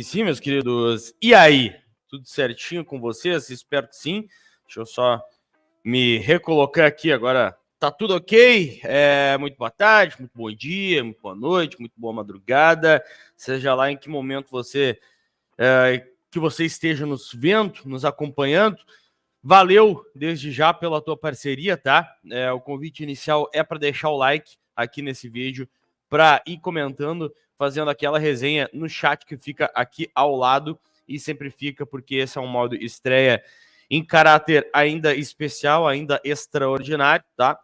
Sim, meus queridos. E aí? Tudo certinho com vocês? Espero que sim. Deixa eu só me recolocar aqui agora. Tá tudo ok? Muito boa tarde, muito bom dia, muito boa noite, muito boa madrugada. Seja lá em que momento que você esteja nos vendo, nos acompanhando. Valeu desde já pela tua parceria, tá? O convite inicial é para deixar o like aqui nesse vídeo, para ir comentando, fazendo aquela resenha no chat que fica aqui ao lado, e sempre fica porque esse é um modo estreia em caráter ainda especial, ainda extraordinário, tá?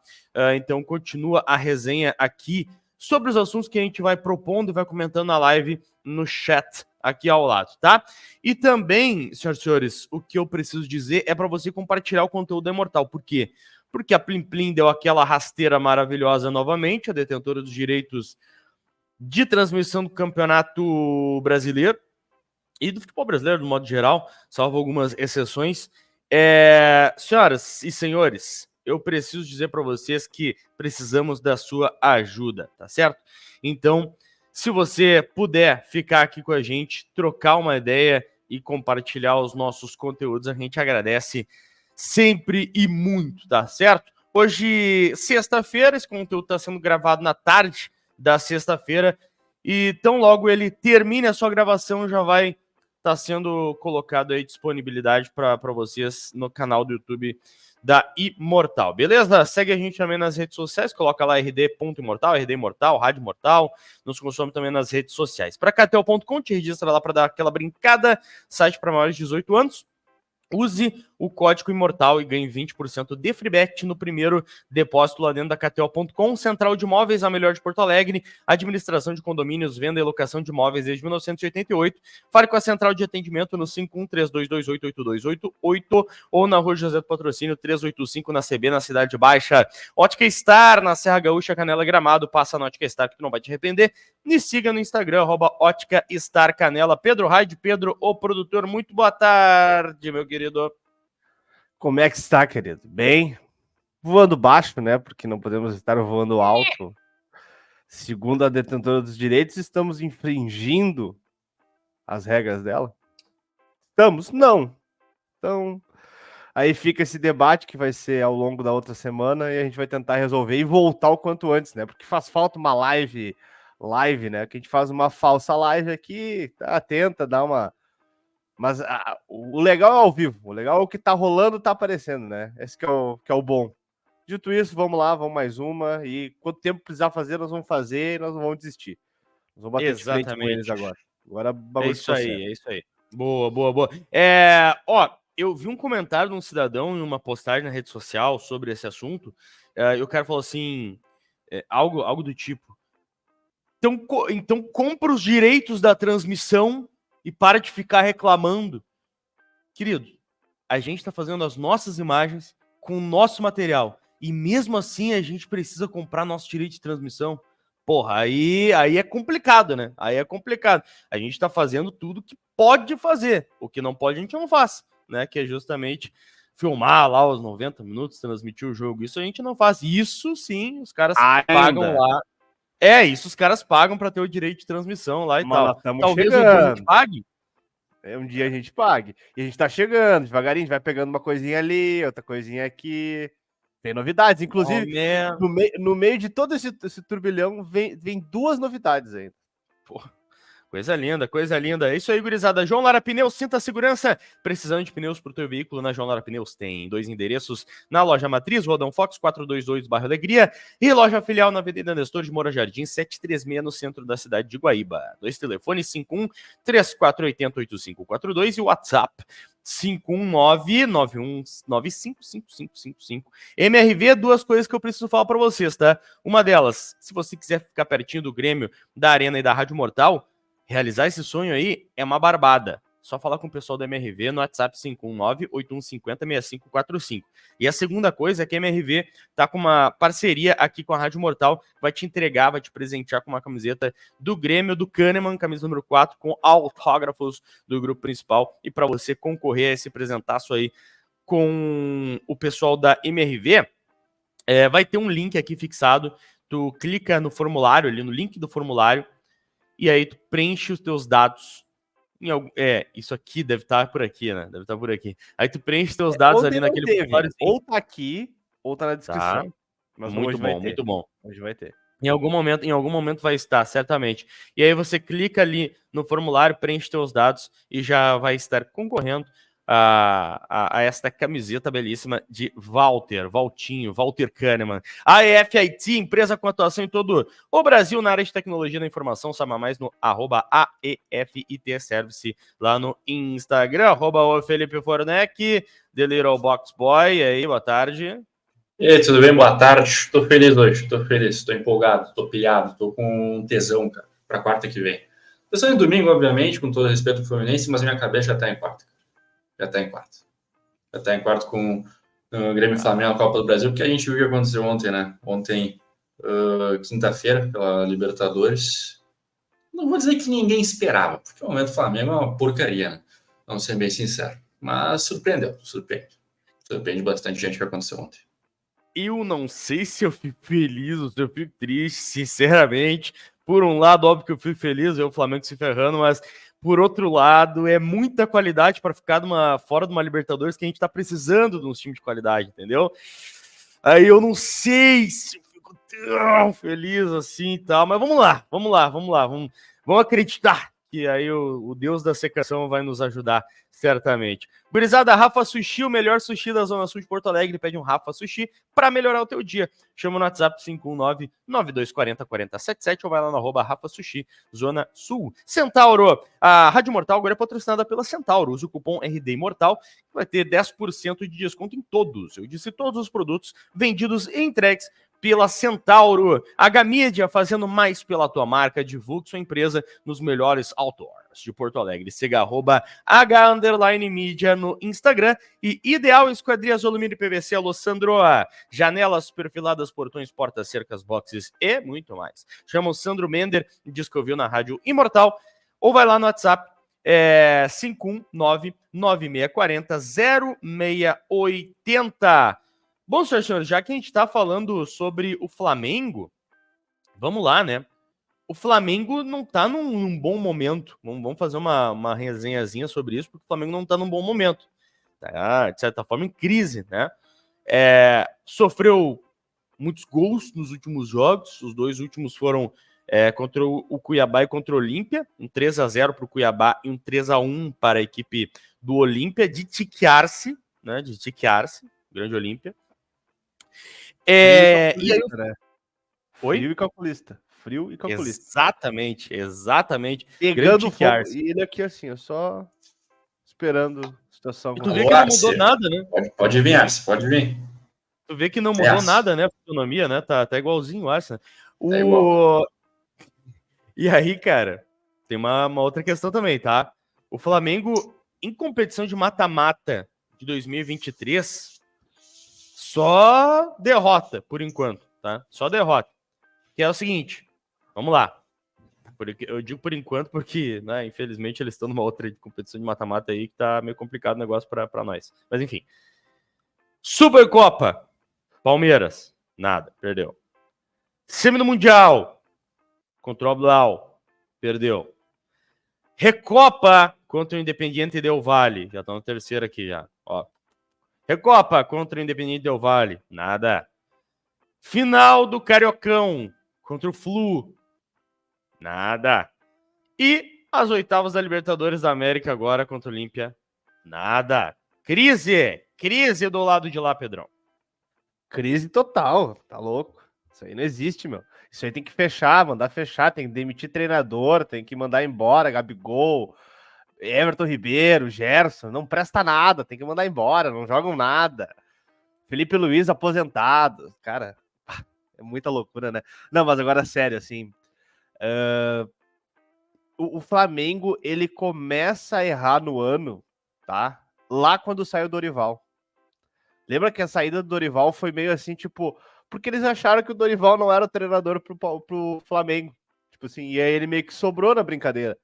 Então continua a resenha aqui sobre os assuntos que a gente vai propondo e vai comentando na live no chat aqui ao lado, tá? E também, senhoras e senhores, o que eu preciso dizer é para você compartilhar o conteúdo da Imortal. Por quê? Porque a Plim Plim deu aquela rasteira maravilhosa novamente, a detentora dos direitos de transmissão do Campeonato Brasileiro e do futebol brasileiro, de modo geral, salvo algumas exceções. Senhoras e senhores, eu preciso dizer para vocês que precisamos da sua ajuda, tá certo? Então, se você puder ficar aqui com a gente, trocar uma ideia e compartilhar os nossos conteúdos, a gente agradece sempre e muito, tá certo? Hoje, sexta-feira, esse conteúdo está sendo gravado na tarde da sexta-feira, e tão logo ele termine a sua gravação, já vai estar sendo colocado aí disponibilidade para vocês no canal do YouTube da Imortal, beleza? Segue a gente também nas redes sociais, coloca lá rd.imortal, RD Imortal, Rádio Imortal, nos consome também nas redes sociais. Para KTO.com, te registra lá para dar aquela brincada, site para maiores de 18 anos. Use o código IMORTAL e ganhe 20% de free bet no primeiro depósito lá dentro da KTO.com. Central de Imóveis, a melhor de Porto Alegre. Administração de condomínios, venda e locação de imóveis desde 1988. Fale com a Central de Atendimento no 5132288288 ou na Rua José do Patrocínio 385 na CB, na Cidade Baixa. Ótica Star, na Serra Gaúcha, Canela Gramado. Passa na Ótica Star que tu não vai te arrepender. Me siga no Instagram, Ótica Star Canela. Pedro Raid, Pedro, o produtor. Muito boa tarde, meu querido. Como é que está, querido? Bem, voando baixo, né? Porque não podemos estar voando alto. Segundo a detentora dos direitos, estamos infringindo as regras dela? Estamos? Não. Então, aí fica esse debate que vai ser ao longo da outra semana e a gente vai tentar resolver e voltar o quanto antes, né? Porque faz falta uma live, né? Que a gente faz uma falsa live aqui, tá? Tenta dar uma... Mas o legal é ao vivo, o legal é o que tá rolando, tá aparecendo, né? Esse que é o bom. Dito isso, vamos lá, vamos mais uma. E quanto tempo precisar fazer, nós vamos fazer e nós não vamos desistir. Nós vamos bater de frente com eles agora. Agora bagulho é isso aí. Boa. Eu vi um comentário de um cidadão em uma postagem na rede social sobre esse assunto. E o cara falou assim, algo do tipo: então compra os direitos da transmissão e para de ficar reclamando. Querido, a gente está fazendo as nossas imagens com o nosso material. E mesmo assim a gente precisa comprar nosso direito de transmissão. Porra, aí é complicado, né? Aí é complicado. A gente tá fazendo tudo que pode fazer. O que não pode, a gente não faz, né? Que é justamente filmar lá os 90 minutos, transmitir o jogo. Isso a gente não faz. Isso sim, os caras pagam lá. Isso os caras pagam para ter o direito de transmissão lá e Mas tal. Talvez chegando. Um dia a gente pague. Um dia a gente pague. E a gente tá chegando, devagarinho, a gente vai pegando uma coisinha ali, outra coisinha aqui. Tem novidades, inclusive, no meio de todo esse turbilhão, vem duas novidades ainda. Porra. Coisa linda. É isso aí, gurizada. João Lara Pneus, sinta a segurança. Precisando de pneus para o teu veículo, na João Lara Pneus tem 2 endereços na loja Matriz, Rodão Fox, 422, Bairro Alegria, e loja filial na Avenida Nestor de Moura Jardim, 736, no centro da cidade de Guaíba. 2 telefones, 51-3480-8542 e o WhatsApp 519-9195-5555. MRV, duas coisas que eu preciso falar para vocês, tá? Uma delas, se você quiser ficar pertinho do Grêmio, da Arena e da Rádio Mortal, realizar esse sonho aí é uma barbada. Só falar com o pessoal da MRV no WhatsApp 519-8150-6545. E a segunda coisa é que a MRV tá com uma parceria aqui com a Rádio Mortal, vai te entregar, vai te presentear com uma camiseta do Grêmio, do Kahneman, camisa número 4, com autógrafos do grupo principal. E para você concorrer a esse presentaço aí com o pessoal da MRV, vai ter um link aqui fixado. Tu clica no formulário, ali no link do formulário, e aí tu preenche os teus dados. Isso aqui deve estar por aqui, né? Deve estar por aqui. Aí tu preenche os teus dados ali naquele formuláriozinho. Ou tá aqui, ou tá na descrição. Tá? Mas Muito bom, muito bom. Hoje vai ter. Em algum momento vai estar, certamente. E aí você clica ali no formulário, preenche seus dados e já vai estar concorrendo a esta camiseta belíssima de Walter Kahneman. A EFIT, empresa com atuação em todo o Brasil na área de tecnologia da informação. Saiba mais no @AEFIT Service lá no Instagram, @o Felipe Fornec, The Little Box Boy. E aí, boa tarde. E aí, tudo bem? Boa tarde. Estou feliz hoje, estou feliz, estou empolgado, estou pilhado, estou com tesão, cara, para quarta que vem. Tesão em domingo, obviamente, com todo respeito ao Fluminense, mas minha cabeça já está em quarta. Já está em quarto com o Grêmio e Flamengo na Copa do Brasil, porque a gente viu o que aconteceu ontem, né? Ontem, quinta-feira, pela Libertadores. Não vou dizer que ninguém esperava, porque o momento do Flamengo é uma porcaria, né? Vamos ser bem sincero. Mas surpreende. Surpreende bastante gente o que aconteceu ontem. Eu não sei se eu fico feliz ou se eu fico triste, sinceramente. Por um lado, óbvio que eu fico feliz, ver o Flamengo se ferrando, mas por outro lado, é muita qualidade para ficar fora de uma Libertadores que a gente tá precisando de uns times de qualidade, entendeu? Aí eu não sei se eu fico tão feliz assim e tal, mas vamos lá. Vamos acreditar que aí o Deus da secação vai nos ajudar, certamente. Gurizada, Rafa Sushi, o melhor sushi da Zona Sul de Porto Alegre. Pede um Rafa Sushi para melhorar o teu dia. Chama no WhatsApp 519-9240-4077 ou vai lá no @Rafa Sushi, Zona Sul. Centauro, a Rádio Mortal agora é patrocinada pela Centauro. Use o cupom RD Imortal, que vai ter 10% de desconto em todos. Eu disse todos os produtos vendidos e entregues pela Centauro. H-Mídia, fazendo mais pela tua marca. Divulgue sua empresa nos melhores outdoors de Porto Alegre. Siga @H_Mídia no Instagram. E Ideal Esquadrias Alumínio e PVC, Alô Sandro. Janelas perfiladas, portões, portas, cercas, boxes e muito mais. Chama o Sandro Mender e diz que ouviu na Rádio Imortal. Ou vai lá no WhatsApp 519-9640-0680. Bom, senhores, já que a gente está falando sobre o Flamengo, vamos lá, né? O Flamengo não está num bom momento. Vamos fazer uma resenhazinha sobre isso, porque o Flamengo não está num bom momento. Tá, de certa forma, em crise, né? Sofreu muitos gols nos últimos jogos. Os dois últimos foram contra o Cuiabá e contra o Olímpia. Um 3-0 para o Cuiabá e um 3-1 para a equipe do Olímpia, de tiquear-se, né? De tiquear-se, grande Olímpia. E aí, Frio e calculista. Exatamente. Pegando fogo. E ele aqui assim, eu só esperando a situação. E tu vê que não mudou nada, né? Pode vir. Tu vê que não mudou nada, né? A fisionomia, né? Tá igualzinho o Arsenal. E aí, cara, tem uma outra questão também, tá? O Flamengo, em competição de mata-mata de 2023, só derrota, por enquanto, tá? Só derrota. Que é o seguinte, vamos lá. Eu digo por enquanto porque, né, infelizmente, eles estão numa outra competição de mata-mata aí que tá meio complicado o negócio pra nós. Mas enfim. Supercopa. Palmeiras. Nada. Perdeu. Semi do Mundial. Contra o Blau. Perdeu. Recopa contra o Independiente Del Valle. Já tá no terceiro aqui já. Ó. Recopa contra o Independiente Del Valle. Nada. Final do Cariocão contra o Flu. Nada. E as oitavas da Libertadores da América agora contra o Olímpia. Nada. Crise do lado de lá, Pedrão. Crise total, tá louco? Isso aí não existe, meu. Isso aí tem que fechar, mandar fechar, tem que demitir treinador, tem que mandar embora Gabigol, Everton Ribeiro, Gerson, não presta nada, tem que mandar embora, não jogam nada. Felipe Luiz aposentado, cara, é muita loucura, né? Não, mas agora sério, assim, o Flamengo, ele começa a errar no ano, tá? Lá quando saiu o Dorival. Lembra que a saída do Dorival foi meio assim, tipo, porque eles acharam que o Dorival não era o treinador pro Flamengo. Tipo assim, e aí ele meio que sobrou na brincadeira.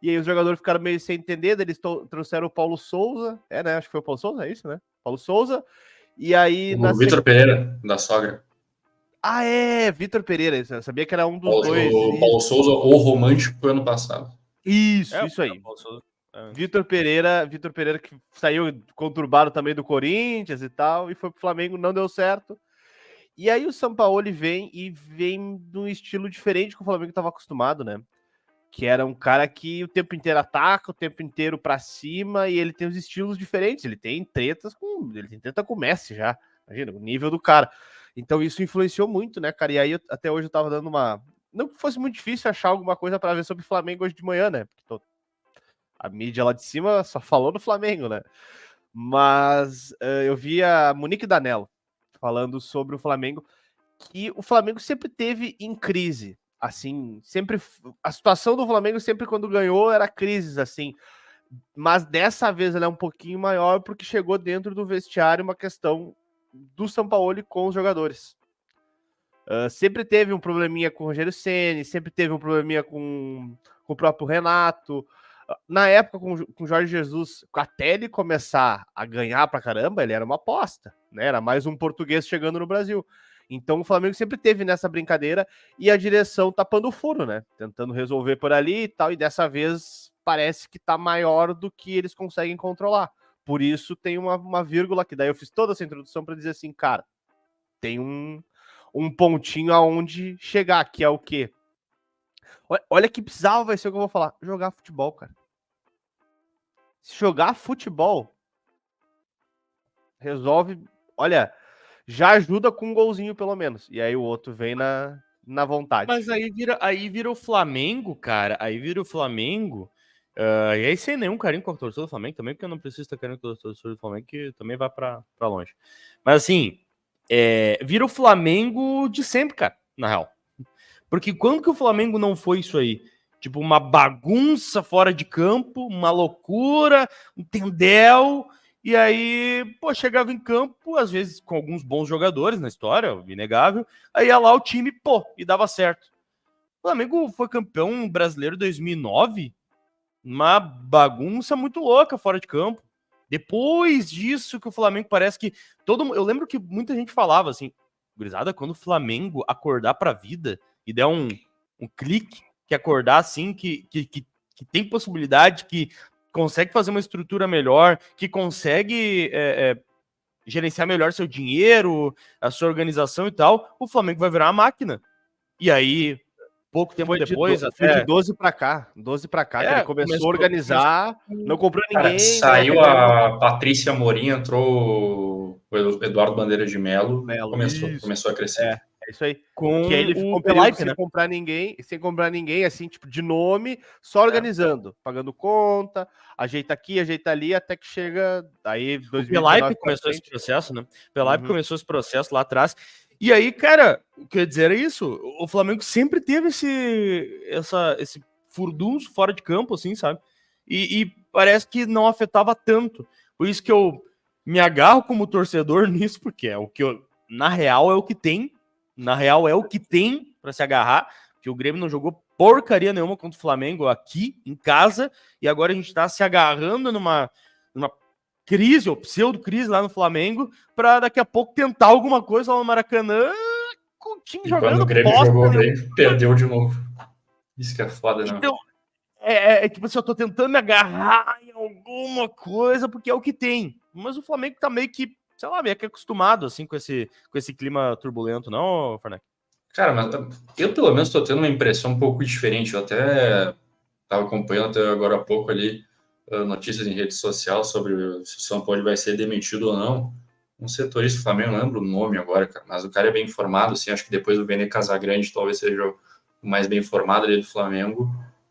E aí os jogadores ficaram meio sem entender, eles trouxeram o Paulo Souza, né? Acho que foi o Paulo Souza, é isso, né? Paulo Souza. E aí... O Vitor Pereira, da sogra. Ah, Vitor Pereira. Eu sabia que era um dos dois. O Paulo Souza, o romântico, foi ano passado. Isso aí. Vitor Pereira que saiu conturbado também do Corinthians e tal, e foi pro Flamengo, não deu certo. E aí o Sampaoli vem de um estilo diferente que o Flamengo estava acostumado, né? Que era um cara que o tempo inteiro ataca, o tempo inteiro pra cima, e ele tem os estilos diferentes. Ele tem treta com o Messi já. Imagina, o nível do cara. Então isso influenciou muito, né, cara? E aí até hoje eu tava dando uma... Não que fosse muito difícil achar alguma coisa para ver sobre o Flamengo hoje de manhã, né? Porque a mídia lá de cima só falou do Flamengo, né? Mas eu vi a Monique Danello falando sobre o Flamengo, que o Flamengo sempre teve em crise, assim, sempre a situação do Flamengo sempre quando ganhou era crises, assim, mas dessa vez ela é um pouquinho maior porque chegou dentro do vestiário uma questão do Sampaoli com os jogadores. Sempre teve um probleminha com o Rogério Ceni, sempre teve um probleminha com o próprio Renato. Na época, com o Jorge Jesus, até ele começar a ganhar pra caramba, ele era uma aposta, né? Era mais um português chegando no Brasil. Então o Flamengo sempre teve nessa brincadeira e a direção tapando o furo, né? Tentando resolver por ali e tal, e dessa vez parece que tá maior do que eles conseguem controlar. Por isso tem uma vírgula que daí eu fiz toda essa introdução para dizer assim, cara, tem um pontinho aonde chegar, que é o quê? Olha que bizarro vai ser o que eu vou falar. Jogar futebol, cara. Se jogar futebol, resolve. Olha, já ajuda com um golzinho, pelo menos. E aí o outro vem na vontade. Mas aí vira o Flamengo, cara. Aí vira o Flamengo. E aí sem nenhum carinho com a torcida do Flamengo também, porque eu não preciso ter carinho com a torcida do Flamengo, que também vai pra longe. Mas assim, vira o Flamengo de sempre, cara, na real. Porque quando que o Flamengo não foi isso aí? Tipo, uma bagunça fora de campo, uma loucura, um tendel, e aí, pô, chegava em campo, às vezes com alguns bons jogadores na história, inegável, aí ia lá o time, pô, e dava certo. O Flamengo foi campeão brasileiro em 2009, uma bagunça muito louca fora de campo. Depois disso que o Flamengo parece que eu lembro que muita gente falava assim, gurizada, quando o Flamengo acordar pra vida e der um clique, que acordar assim, que tem possibilidade, que consegue fazer uma estrutura melhor, que consegue gerenciar melhor seu dinheiro, a sua organização e tal, o Flamengo vai virar uma máquina. E aí, pouco tempo depois... Foi de 12 para cá, que ele começou a organizar, não comprou ninguém. Cara, saiu a Patrícia Amorim, entrou o Eduardo Bandeira de Melo, começou a crescer. É isso aí. Com que aí ele ficou sem comprar ninguém, assim, tipo, de nome, só organizando, pagando conta, ajeita aqui, ajeita ali, até que chega aí 2019. O Pelaipe começou esse processo, né? O Pelaipe começou esse processo lá atrás. E aí, cara, o que eu ia dizer é isso, o Flamengo sempre teve esse furdunço fora de campo, assim, sabe? E parece que não afetava tanto. Por isso que eu me agarro como torcedor nisso, porque é o que na real é o que tem. Na real, é o que tem para se agarrar, que o Grêmio não jogou porcaria nenhuma contra o Flamengo aqui, em casa, e agora a gente tá se agarrando numa crise, ou pseudo-crise lá no Flamengo, para daqui a pouco tentar alguma coisa lá no Maracanã, com o time jogando. Quando o Grêmio jogou bem, perdeu de novo. Isso que é foda, né? Então, tipo assim, eu tô tentando me agarrar em alguma coisa, porque é o que tem. Mas o Flamengo tá meio que, sei lá, meio que acostumado, assim, com esse clima turbulento, não, Farnack? Cara, mas eu pelo menos tô tendo uma impressão um pouco diferente. Eu até tava acompanhando até agora há pouco ali notícias em rede social sobre se o São Paulo vai ser demitido ou não. Um setorista do Flamengo, não lembro o nome agora, cara, mas o cara é bem informado, assim, acho que depois do Vene Casagrande talvez seja o mais bem informado ali do Flamengo.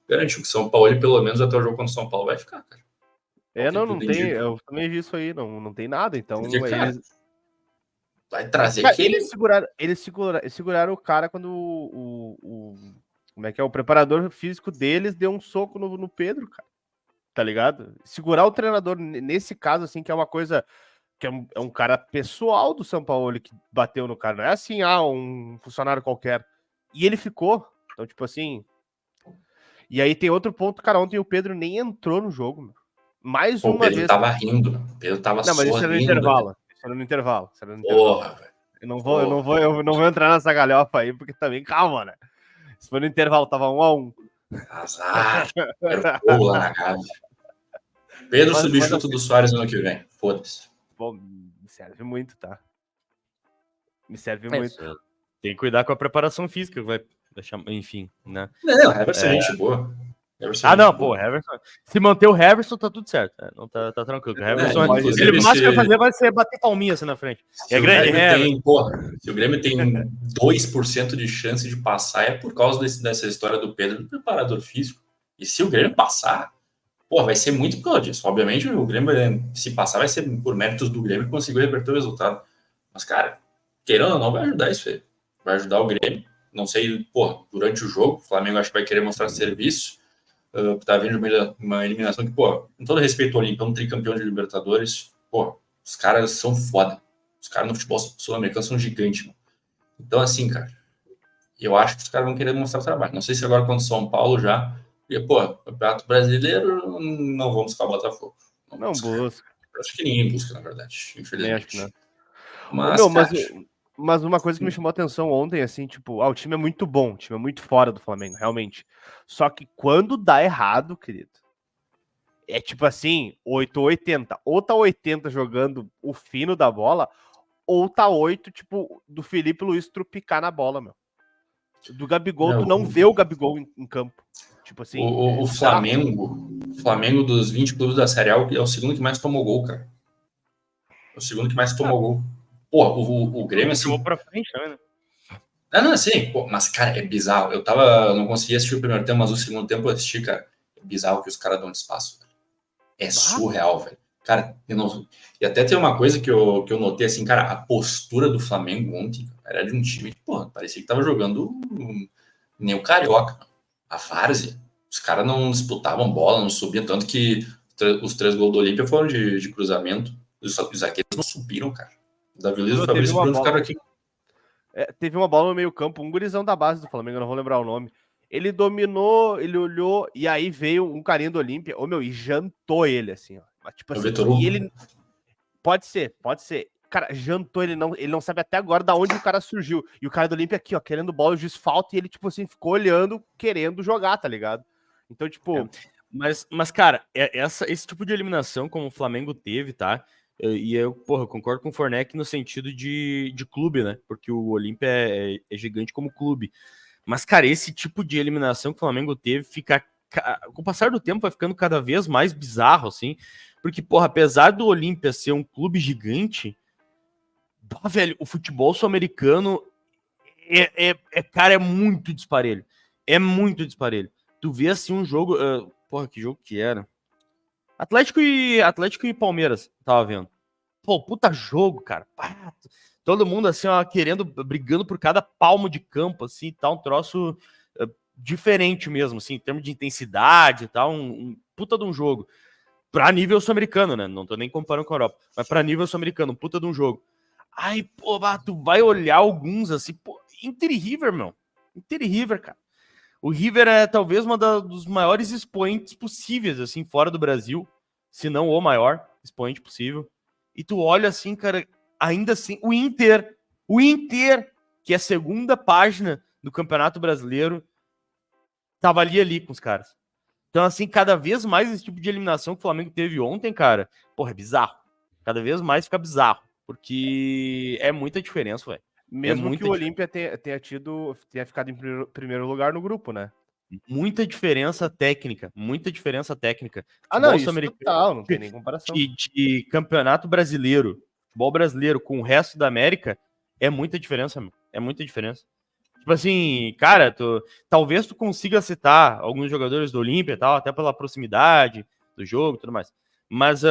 Garantiu que o São Paulo, pelo menos até o jogo contra o São Paulo, vai ficar, cara. Não tem, eu também vi isso aí, não tem nada, então porque, cara, vai trazer cara, eles seguraram o cara quando como é que é, o preparador físico deles deu um soco no Pedro, cara, tá ligado? Segurar o treinador nesse caso, assim, que é uma coisa, que é um cara pessoal do São Paulo que bateu no cara, não é assim, um funcionário qualquer, e ele ficou, então tipo assim, e aí tem outro ponto, cara, ontem o Pedro nem entrou no jogo, meu. Mais uma vez. O Pedro tava rindo, o Pedro tava sorrindo. Mas isso era no intervalo. Porra, velho. Eu não vou entrar nessa galhofa aí, porque também, calma, né? Se for no intervalo, tava 1-1. Azar. Quero fogo lá na Gávea. Pedro substituto do Soares ano que vem. Foda-se. Bom, me serve muito, tá? Me serve muito. Tem que cuidar com a preparação física, vai deixar, enfim, né? Não, Heverson é gente boa. Pô, Heverson. Se manter o Heverson, tá tudo certo. Né? Não tá tranquilo. O Heverson, inclusive, ele, o máximo que vai fazer vai ser bater palminha assim na frente. Se o Grêmio tem 2% de chance de passar, é por causa dessa história do Pedro do preparador físico. E se o Grêmio passar, pô, vai ser muito por causa disso. Obviamente, o Grêmio, se passar, vai ser por méritos do Grêmio que conseguiu reverter o resultado. Mas, cara, querendo ou não, vai ajudar isso aí. Vai ajudar o Grêmio. Não sei, pô, durante o jogo, o Flamengo acho que vai querer mostrar serviço. Tá vindo uma eliminação que, pô, com todo respeito ao Olímpia, um tricampeão de Libertadores, pô, os caras são foda. Os caras no futebol sul-americano são gigantes, mano. Então, assim, cara, eu acho que os caras vão querer mostrar trabalho. Não sei se agora contra o São Paulo já, porque, pô, Campeonato Brasileiro, não vamos ficar Botafogo. Não busca. Acho que ninguém busca, na verdade, infelizmente. Acho que não. Mas uma coisa que me chamou a atenção ontem, assim, tipo, o time é muito bom, o time é muito fora do Flamengo, realmente. Só que quando dá errado, querido, é tipo assim, 8 ou 80. Ou tá 80 jogando o fino da bola, ou tá 8, tipo, do Felipe Luiz trupicar na bola, meu. Do Gabigol, tu não vê o Gabigol em campo. Tipo assim. O Flamengo dos 20 clubes da Série A é o segundo que mais tomou gol, cara. É o segundo que mais tomou gol. Pô, o Grêmio, assim... Pra frente também, né? Não, assim, pô, mas, cara, é bizarro. Eu não conseguia assistir o primeiro tempo, mas o segundo tempo eu assisti, cara. É bizarro que os caras dão de espaço, velho. É surreal, velho. Cara, e até tem uma coisa que eu notei, assim, cara, a postura do Flamengo ontem era de um time que, pô, parecia que tava jogando nem o Carioca. A várzea. Os caras não disputavam bola, não subiam, tanto que os 3 gols do Olímpia foram de cruzamento. Os zagueiros não subiram, cara. O Davi Luiz e o Fabrício Bruno ficaram aqui. Teve uma bola no meio campo, um gurizão da base do Flamengo, eu não vou lembrar o nome. Ele dominou, ele olhou, e aí veio um carinha do Olímpia, e jantou ele, assim, ó. Mas, tipo assim, e ele... Pode ser. Cara, jantou, ele não sabe até agora da onde o cara surgiu. E o cara do Olímpia aqui, ó, querendo bola de falta, e ele, tipo assim, ficou olhando, querendo jogar, tá ligado? Então, tipo... Mas cara, esse tipo de eliminação como o Flamengo teve, tá? E eu, porra, concordo com o Fornec no sentido de clube, né? Porque o Olímpia é gigante como clube. Mas, cara, esse tipo de eliminação que o Flamengo teve com o passar do tempo vai ficando cada vez mais bizarro, assim. Porque, porra, apesar do Olímpia ser um clube gigante, velho, o futebol sul-americano cara, é muito disparelho. É muito disparelho. Tu vê, assim, um jogo... porra, que jogo que era? Atlético e Palmeiras, tava vendo. Pô, puta jogo, cara. Todo mundo, assim, ó, brigando por cada palmo de campo, assim, tá um troço diferente mesmo, assim, em termos de intensidade e tal, um puta de um jogo. Pra nível sul-americano, né? Não tô nem comparando com a Europa, mas pra nível sul-americano, um puta de um jogo. Aí, pô, tu vai olhar alguns, assim, pô, Inter e River, meu. Inter e River, cara. O River é talvez dos maiores expoentes possíveis, assim, fora do Brasil, se não o maior expoente possível. E tu olha assim, cara, ainda assim, o Inter, que é a segunda página do Campeonato Brasileiro, tava ali com os caras. Então, assim, cada vez mais esse tipo de eliminação que o Flamengo teve ontem, cara, porra, é bizarro. Cada vez mais fica bizarro, porque é muita diferença, velho. Mesmo que o Olímpia tenha ficado em primeiro lugar no grupo, né? Muita diferença técnica. Não, isso total, não tem nem comparação. De campeonato brasileiro, futebol brasileiro com o resto da América, é muita diferença, meu. É muita diferença. Tipo assim, cara, talvez tu consiga citar alguns jogadores do Olímpia e tal, até pela proximidade do jogo e tudo mais. Mas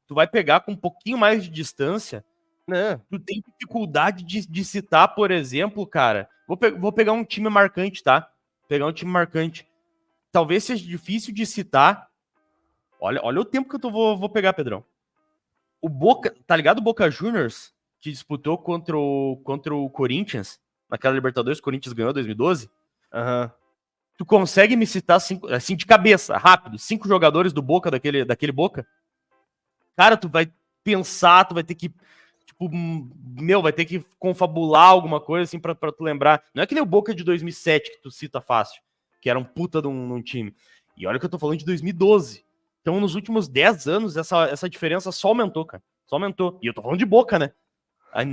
tu vai pegar com um pouquinho mais de distância, né? Tu tem dificuldade de citar, por exemplo, cara. Vou pegar um time marcante, tá? Talvez seja difícil de citar. Olha o tempo que eu vou pegar, Pedrão. O Boca, tá ligado? O Boca Juniors, que disputou contra o Corinthians, naquela Libertadores, o Corinthians ganhou em 2012. Uhum. Tu consegue me citar 5, assim, de cabeça, rápido, 5 jogadores do Boca, daquele Boca? Cara, tu vai pensar, tu vai ter que tipo, vai ter que confabular alguma coisa, assim, pra tu lembrar. Não é que nem o Boca de 2007, que tu cita fácil, que era um puta de um time. E olha que eu tô falando de 2012. Então, nos últimos 10 anos, essa diferença só aumentou, cara. Só aumentou. E eu tô falando de Boca, né? Aí,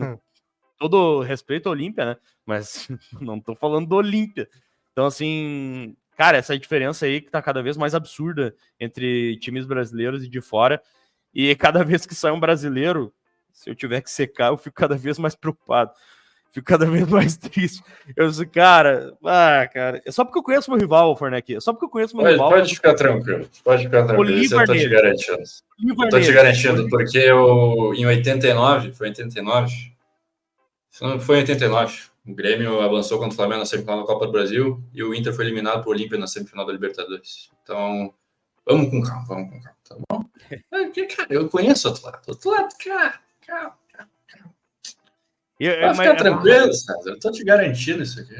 todo respeito ao Olímpia, né? Mas não tô falando do Olímpia. Então, assim, cara, essa diferença aí que tá cada vez mais absurda entre times brasileiros e de fora. E cada vez que sai um brasileiro, se eu tiver que secar, eu fico cada vez mais preocupado. Fico cada vez mais triste. Eu disse, cara, é só porque eu conheço meu rival, Fornec. É só porque eu conheço meu rival. Pode ficar tranquilo. Pode ficar tranquilo. Isso eu tô te garantindo. Eu tô te garantindo, porque em 89, foi 89? Não, foi em 89. O Grêmio avançou contra o Flamengo na semifinal da Copa do Brasil e o Inter foi eliminado por Olímpia na semifinal da Libertadores. Então, vamos com calma, tá bom? Cara, eu conheço o outro lado, cara. Vai ficar tranquilo, César. Eu tô te garantindo isso aqui.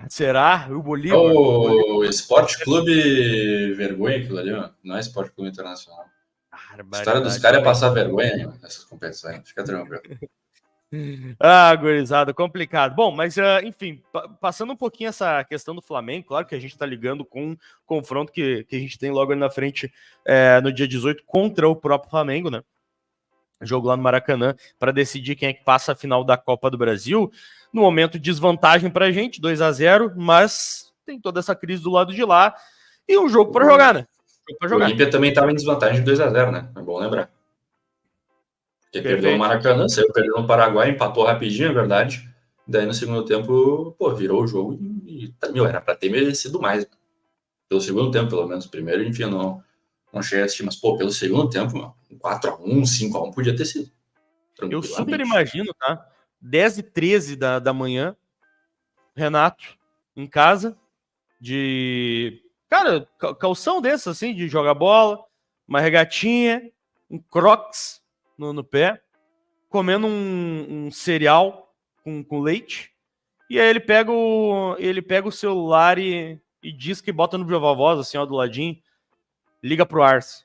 Será? O Bolívar? O Esporte Clube vergonha aquilo ali, ó. Não é Esporte Clube Internacional. A história dos caras é passar vergonha nessas competições. Fica tranquilo. Gurizada, complicado. Bom, mas enfim, passando um pouquinho essa questão do Flamengo, claro que a gente tá ligando com um confronto que a gente tem logo ali na frente no dia 18 contra o próprio Flamengo, né? Jogo lá no Maracanã para decidir quem é que passa a final da Copa do Brasil. No momento, desvantagem pra gente, 2-0, mas tem toda essa crise do lado de lá e um jogo para jogar, né? O Olímpia também estava em desvantagem de 2-0, né? É bom lembrar. Porque perdeu no Maracanã, perdeu no Paraguai, empatou rapidinho, é verdade. Daí no segundo tempo, virou o jogo e era para ter merecido mais. Pelo segundo tempo, pelo menos. Primeiro, enfim, não cheguei a assistir, mas, pelo segundo tempo, 4-1, 5-1 podia ter sido. Eu super imagino, tá? 10h13 da manhã, Renato em casa, cara, calção desse, assim, de jogar bola, uma regatinha, um crocs no pé, comendo um cereal com leite, e aí ele pega o celular e diz que bota no viva voz, assim, ó, do ladinho, liga pro Arce,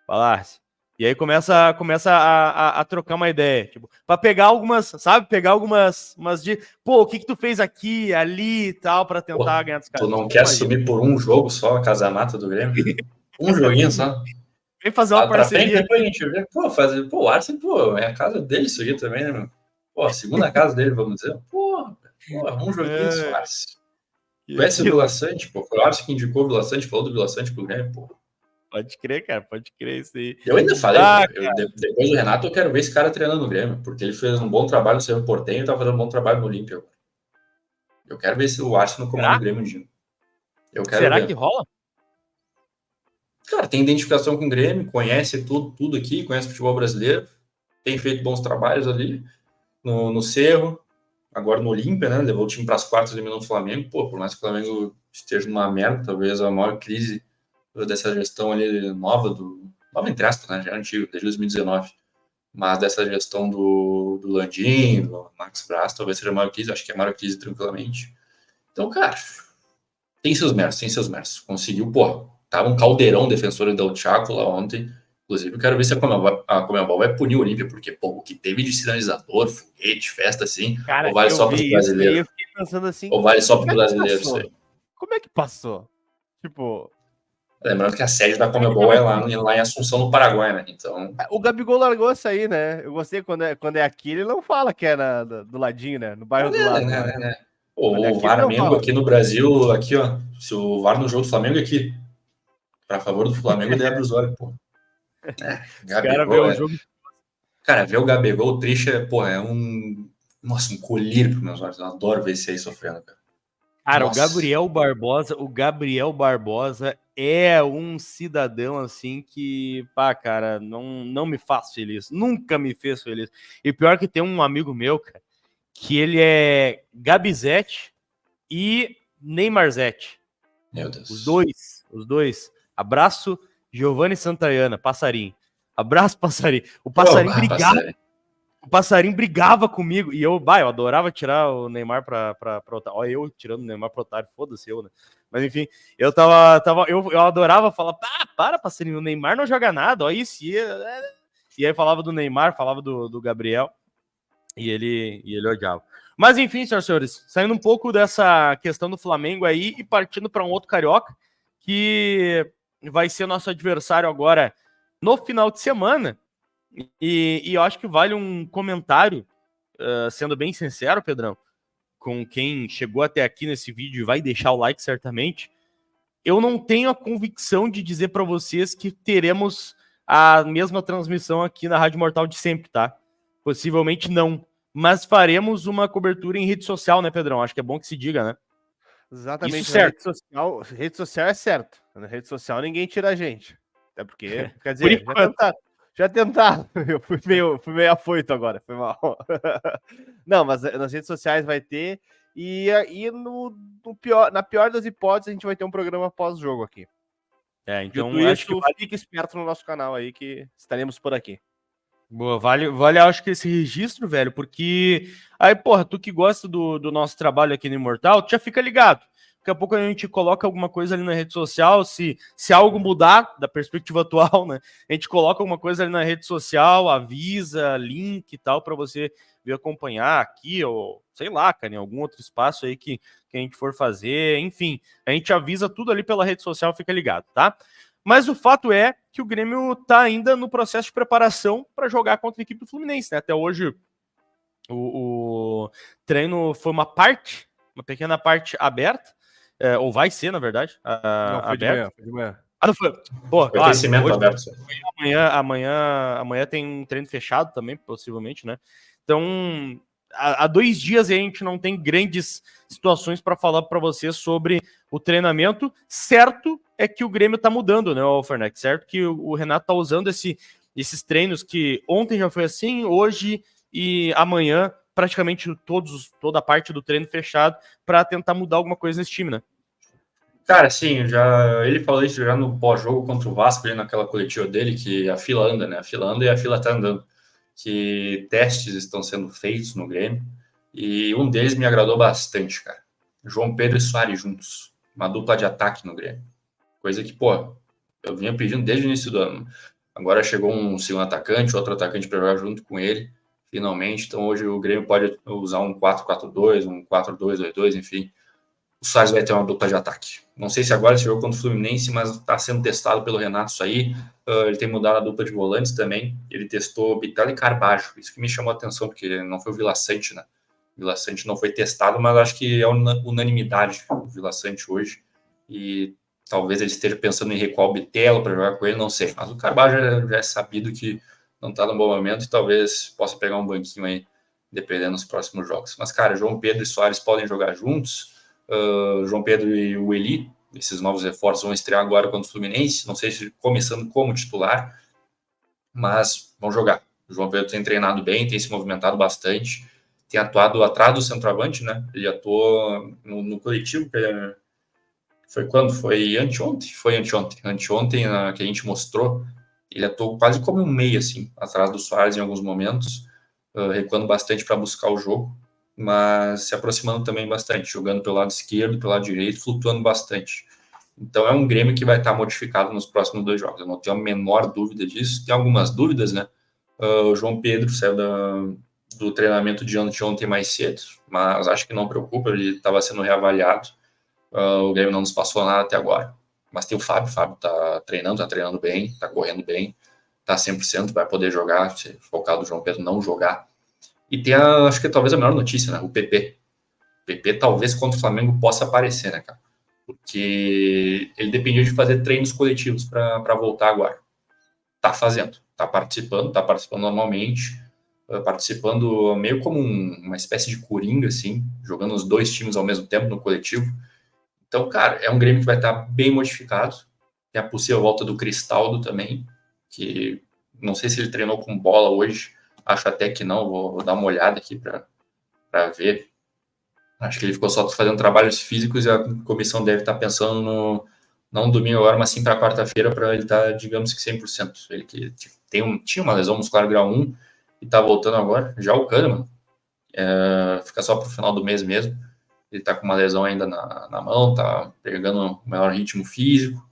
fala, Arce. E aí começa a trocar uma ideia, tipo, pra pegar algumas, sabe? Pegar algumas de, o que tu fez aqui, ali e tal, pra tentar ganhar dos caras. Tu não quer assumir por um jogo só a casa-mata do Grêmio? Um joguinho só. Vem fazer uma parceria. Depois a gente vê. O Arsenal, é a casa dele isso aqui também, né, meu? A segunda casa dele, vamos dizer. Um joguinho só, Arsenal. Conhece o Vila Sante, Foi o Arsenal que indicou o Vila Sante, falou do Vila Sante pro Grêmio, Pode crer, cara, pode crer isso aí. Eu ainda falei, depois do Renato, eu quero ver esse cara treinando no Grêmio, porque ele fez um bom trabalho no Cerro Porteño e tá fazendo um bom trabalho no Olímpia. Eu quero ver se o Arsenal comanda o Grêmio um dia. Será que rola? Cara, tem identificação com o Grêmio, conhece tudo aqui, conhece o futebol brasileiro, tem feito bons trabalhos ali no Cerro, agora no Olímpia, né? Levou o time para as quartas, eliminou o Flamengo. Por mais que o Flamengo esteja numa merda, talvez a maior crise dessa gestão ali nova entre aspas, né? Já é antigo, desde 2019. Mas dessa gestão do Landim, do Max Braz, talvez seja a maior crise, acho que é a maior crise tranquilamente. Então, cara, tem seus méritos. Conseguiu, tava um caldeirão defensor do Thiago lá ontem. Inclusive, eu quero ver se a Conmebol vai punir o Olímpia, porque, o que teve de sinalizador, foguete, festa, assim, cara, ou vale só para os brasileiros? Eu fiquei pensando assim, ou vale só para os brasileiros, isso aí? Como é que passou? Tipo... Lembrando que a sede da Conmebol é lá em Assunção, no Paraguai, né? Então... O Gabigol largou isso aí, né? Eu gostei quando é aqui, ele não fala que é do ladinho, né? No bairro do lado. Né? O VAR aqui no Brasil, aqui, ó. Se o VAR no jogo do Flamengo é aqui, para favor do Flamengo, ele abre os olhos, Gabigol, cara, ver o Gabigol, o triste é um colírio para meus olhos. Eu adoro ver esse aí sofrendo, cara. Cara, o Gabriel Barbosa é um cidadão, assim, que, cara, não me faz feliz. Nunca me fez feliz. E pior que tem um amigo meu, cara, que ele é Gabizete e Neymarzete. Meu Deus. Os dois. Abraço, Giovanni Santayana, Passarinho. Abraço, Passarinho. O Passarinho brigava. O Passarinho brigava comigo. E eu adorava tirar o Neymar pra otário. Olha, eu tirando o Neymar pra otário, foda-se eu, né? Mas enfim, eu adorava falar, para, Passarinho, o Neymar não joga nada, olha isso. E aí falava do Neymar, falava do Gabriel, e ele odiava. Mas enfim, senhoras e senhores, saindo um pouco dessa questão do Flamengo aí e partindo para um outro carioca, que vai ser nosso adversário agora no final de semana, e eu acho que vale um comentário, sendo bem sincero, Pedrão, com quem chegou até aqui nesse vídeo e vai deixar o like certamente. Eu não tenho a convicção de dizer para vocês que teremos a mesma transmissão aqui na Rádio Mortal de sempre, tá? Possivelmente não. Mas faremos uma cobertura em rede social, né, Pedrão? Acho que é bom que se diga, né? Exatamente. Isso certo. Rede social é certo. Na rede social ninguém tira a gente. Até porque, quer Por dizer, enquanto. já tentaram. Eu fui meio afoito agora, foi mal. Não, mas nas redes sociais vai ter. E aí, na pior das hipóteses, a gente vai ter um programa pós-jogo aqui. Então Dito acho isso, que fique esperto no nosso canal aí, que estaremos por aqui. boa, vale, acho que esse registro, velho, porque aí, porra, tu que gosta do nosso trabalho aqui no Imortal, tu já fica ligado. Daqui a pouco a gente coloca alguma coisa ali na rede social, se algo mudar da perspectiva atual, né? A gente coloca alguma coisa ali na rede social, avisa, link e tal, para você vir acompanhar aqui, ou sei lá, cara, em algum outro espaço aí que a gente for fazer, enfim, a gente avisa tudo ali pela rede social, fica ligado, tá? Mas o fato é que o Grêmio tá ainda no processo de preparação para jogar contra a equipe do Fluminense, né? Até hoje o treino foi uma pequena parte aberta, ou vai ser, na verdade, Não, foi aberta. de manhã. Ah, não foi. Pô, Foi claro. aquecimento Hoje, aberto. amanhã tem um treino fechado também, possivelmente, né? Então, há 2 dias a gente não tem grandes situações para falar para você sobre o treinamento. Certo é que o Grêmio tá mudando, né, o Fernex? Certo que o Renato tá usando esses treinos que ontem já foi assim, hoje e amanhã praticamente toda a parte do treino fechado para tentar mudar alguma coisa nesse time, né? Cara, sim, ele falou isso já no pós-jogo contra o Vasco, ali naquela coletiva dele, que a fila anda, né? A fila anda e a fila tá andando. Que testes estão sendo feitos no Grêmio. E um deles me agradou bastante, cara. João Pedro e Soares juntos. Uma dupla de ataque no Grêmio. Coisa que, pô, eu vinha pedindo desde o início do ano. Agora chegou um segundo atacante, outro atacante para jogar junto com ele, finalmente. Então hoje o Grêmio pode usar um 4-4-2, um 4-2-2-2, enfim. O Soares vai ter uma dupla de ataque. Não sei se agora esse jogo contra o Fluminense, mas está sendo testado pelo Renato isso aí. Ele tem mudado a dupla de volantes também. Ele testou Bitelo e Carbajo. Isso que me chamou a atenção, porque não foi o Vila Sante, né? O Vila Sante não foi testado, mas acho que é unanimidade o Vila Sante hoje. E talvez ele esteja pensando em recuar o Bitelo para jogar com ele, não sei. Mas o Carbajo já é sabido que não está no bom momento e talvez possa pegar um banquinho aí, dependendo dos próximos jogos. Mas, cara, João Pedro e Soares podem jogar juntos. João Pedro e o Eli, esses novos reforços, vão estrear agora contra o Fluminense, não sei se começando como titular, mas vão jogar. O João Pedro tem treinado bem, tem se movimentado bastante, tem atuado atrás do centroavante, né? Ele atuou no coletivo, foi quando? Foi anteontem? Foi anteontem. Anteontem, que a gente mostrou, ele atuou quase como um meia, assim, atrás do Soares em alguns momentos, recuando bastante para buscar o jogo, mas se aproximando também bastante, jogando pelo lado esquerdo, pelo lado direito, flutuando bastante. Então é um Grêmio que vai estar modificado nos próximos 2 jogos, eu não tenho a menor dúvida disso. Tem algumas dúvidas, né? O João Pedro saiu do treinamento de ontem mais cedo, mas acho que não preocupa, ele estava sendo reavaliado. O Grêmio não nos passou nada até agora. Mas tem o Fábio tá treinando bem, tá correndo bem, tá 100%, vai poder jogar, se for o caso do João Pedro não jogar. E tem, acho que talvez a melhor notícia, né? O PP. O PP talvez contra o Flamengo possa aparecer, né, cara? Porque ele dependia de fazer treinos coletivos para voltar agora. Tá fazendo, tá participando normalmente, participando meio como uma espécie de coringa, assim, jogando os 2 times ao mesmo tempo no coletivo. Então, cara, é um Grêmio que vai estar bem modificado. Tem a possível volta do Cristaldo também, que não sei se ele treinou com bola hoje, acho até que não, vou dar uma olhada aqui para ver. Acho que ele ficou só fazendo trabalhos físicos e a comissão deve estar pensando não domingo agora, mas sim para quarta-feira, para ele estar, digamos que 100%. Ele que tinha uma lesão muscular grau 1 e está voltando agora. Já o Kahneman fica só para o final do mês mesmo. Ele está com uma lesão ainda na mão, está pegando o melhor ritmo físico.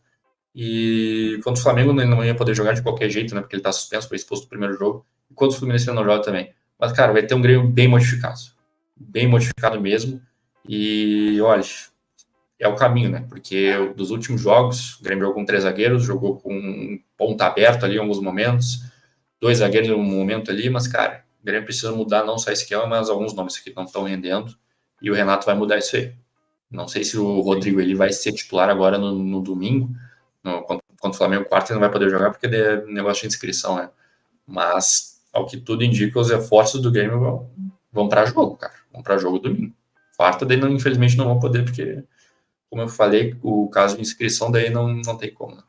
E contra o Flamengo ele não ia poder jogar de qualquer jeito, né? Porque ele tá suspenso, foi expulso no primeiro jogo. E contra o Fluminense ele não joga também. Mas, cara, vai ter um Grêmio bem modificado. Bem modificado mesmo. E, olha, é o caminho, né? Porque dos últimos jogos, o Grêmio jogou com 3 zagueiros, jogou com ponta aberto ali em alguns momentos, 2 zagueiros em um momento ali, mas, cara, o Grêmio precisa mudar não só esse esquema, mas alguns nomes que não estão rendendo. E o Renato vai mudar isso aí. Não sei se o Rodrigo ele vai ser titular agora no domingo, contra o Flamengo, quarto ele não vai poder jogar porque é negócio de inscrição, né? Mas, ao que tudo indica, os reforços do Grêmio vão para jogo, cara. Vão para jogo domingo. Quarta, daí, infelizmente, não vão poder, porque, como eu falei, o caso de inscrição daí não tem como. Né?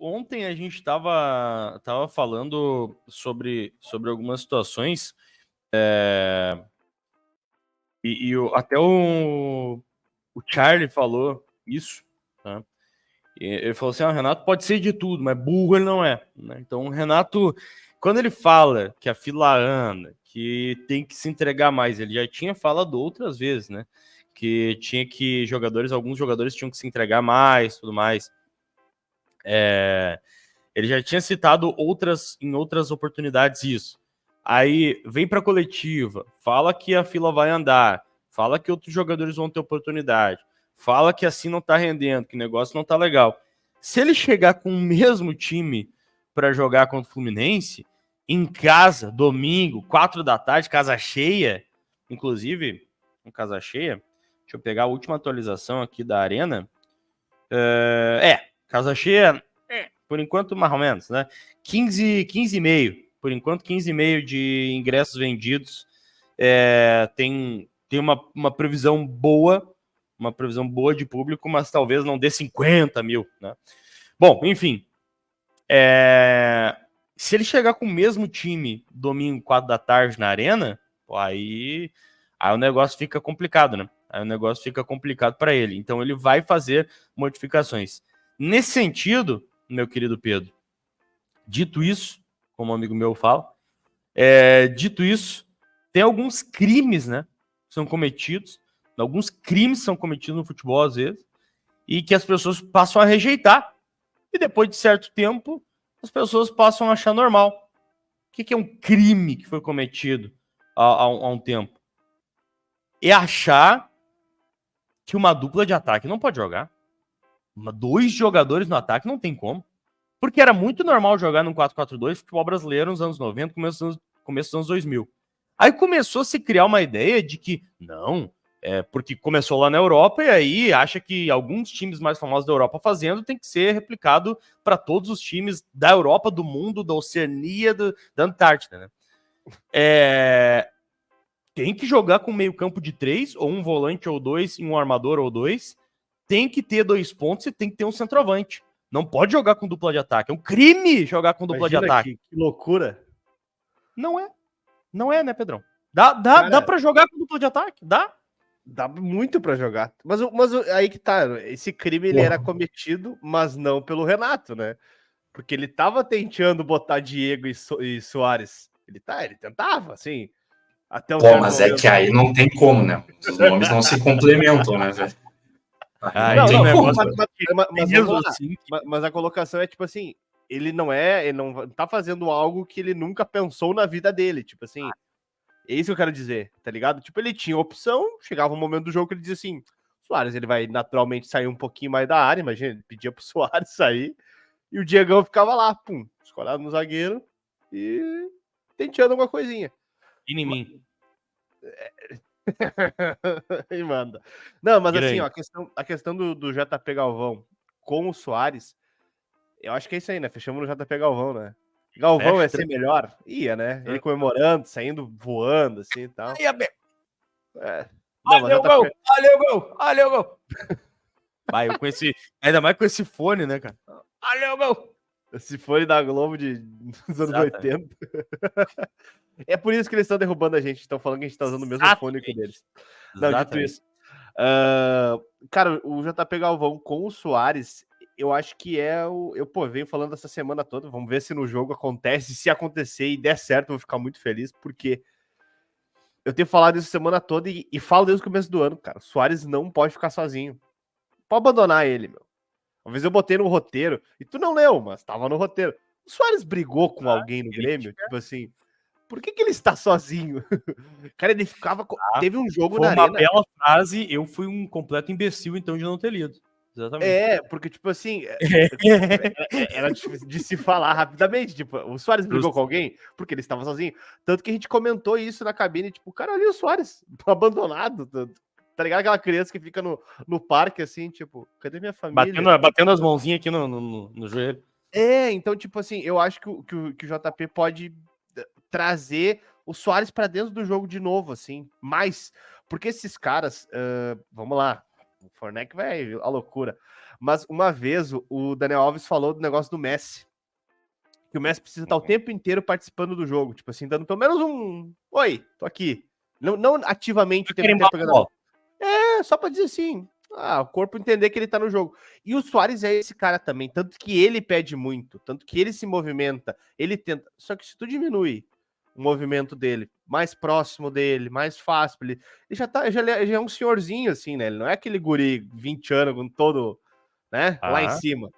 Ontem a gente tava falando sobre algumas situações, até o Charlie falou isso, tá? Ele falou assim, o Renato pode ser de tudo, mas burro ele não é, né? Então o Renato, quando ele fala que a fila anda, que tem que se entregar mais, ele já tinha falado outras vezes, né? Que tinha que alguns jogadores tinham que se entregar mais, tudo mais. Ele já tinha citado em outras oportunidades isso. Aí vem para a coletiva, fala que a fila vai andar, fala que outros jogadores vão ter oportunidade, fala que assim não tá rendendo, que o negócio não tá legal. Se ele chegar com o mesmo time para jogar contra o Fluminense, em casa, domingo, 4 da tarde, casa cheia, inclusive, com casa cheia, deixa eu pegar a última atualização aqui da Arena. Casa cheia, por enquanto, mais ou menos, né? 15,5. Por enquanto, 15,5 de ingressos vendidos. Tem uma previsão boa, de público, mas talvez não dê 50 mil, né? Bom, enfim. Se ele chegar com o mesmo time domingo, 4 da tarde na Arena, pô, aí o negócio fica complicado, né? Aí o negócio fica complicado para ele. Então ele vai fazer modificações. Nesse sentido, meu querido Pedro, dito isso, como um amigo meu fala, dito isso, tem alguns crimes, né, que são cometidos, alguns crimes são cometidos no futebol às vezes, e que as pessoas passam a rejeitar, e depois de certo tempo, as pessoas passam a achar normal. O que é um crime que foi cometido há um tempo? É achar que uma dupla de ataque não pode jogar. 2 jogadores no ataque não tem como. Porque era muito normal jogar no 4-4-2 futebol brasileiro nos anos 90, começo dos anos 2000. Aí começou a se criar uma ideia de que, não, porque começou lá na Europa e aí acha que alguns times mais famosos da Europa fazendo tem que ser replicado para todos os times da Europa, do mundo, da Oceania, da Antártida, né? Tem que jogar com meio campo de 3, ou um volante ou 2, e um armador ou 2. Tem que ter 2 pontos e tem que ter um centroavante. Não pode jogar com dupla de ataque. É um crime jogar com dupla de ataque. Que loucura. Não é. Não é, né, Pedrão? Dá pra jogar com dupla de ataque? Dá muito pra jogar. Mas aí que tá. Esse crime ele era cometido, mas não pelo Renato, né? Porque ele tava tentando botar Diego e Soares. Ele tentava, assim. Até Pô, mas momento. É que aí não tem como, né? Os nomes não se complementam, né, velho? Mas a colocação é tipo assim, ele não tá fazendo algo que ele nunca pensou na vida dele, tipo assim, é isso que eu quero dizer, tá ligado? Tipo, ele tinha opção, chegava um momento do jogo que ele dizia assim, Soares, ele vai naturalmente sair um pouquinho mais da área, imagina, ele pedia pro Soares sair, e o Diegão ficava lá, pum, escolado no zagueiro, e tentando alguma coisinha. E em mim. E manda. Não, mas grande. Assim, ó, a questão do JP Galvão com o Soares, eu acho que é isso aí, né? Fechamos no JP Galvão, né? Galvão ia ser melhor? Ia, né? Ele comemorando, saindo, voando, assim e tal. Olha o gol! Olha o gol! Olha o gol! Vai, ainda mais com esse fone, né, cara? Olha o gol! Esse fone da Globo dos anos 80. É por isso que eles estão derrubando a gente. Estão falando que a gente está usando o mesmo fone que deles. Não, dito isso. Cara, o JP Galvão com o Soares, eu acho que eu venho falando essa semana toda. Vamos ver se no jogo acontece. Se acontecer e der certo, eu vou ficar muito feliz, porque eu tenho falado isso semana toda e falo desde o começo do ano, cara. O Soares não pode ficar sozinho. Pode abandonar ele, meu. Uma vez eu botei no roteiro, e tu não leu, mas tava no roteiro. O Soares brigou com alguém no Grêmio, tipo assim, por que ele está sozinho? Cara, ele ficava... Teve um jogo Foi na uma arena... bela frase, eu fui um completo imbecil, então, de não ter lido. Exatamente. Porque, tipo assim, era de se falar rapidamente. Tipo, o Soares brigou com alguém porque ele estava sozinho. Tanto que a gente comentou isso na cabine, tipo, cara, ali o Soares, abandonado. Tá ligado? Aquela criança que fica no parque, assim, tipo, cadê minha família? Batendo as mãozinhas aqui no joelho. Então, tipo assim, eu acho que o JP pode trazer o Soares pra dentro do jogo de novo, assim. Mas, porque esses caras, vamos lá, o Fornec vai a loucura. Mas uma vez o Daniel Alves falou do negócio do Messi. Que o Messi precisa estar o tempo inteiro participando do jogo. Tipo assim, dando pelo menos um. Oi, tô aqui. Não ativamente o tempo inteiro pegando a bola. Só pra dizer assim. O corpo entender que ele tá no jogo. E o Soares é esse cara também. Tanto que ele pede muito. Tanto que ele se movimenta. Ele tenta. Só que se tu diminui o movimento dele, mais próximo dele, mais fácil. Ele já é um senhorzinho, assim, né? Ele não é aquele guri 20 anos com todo, né? Lá em cima.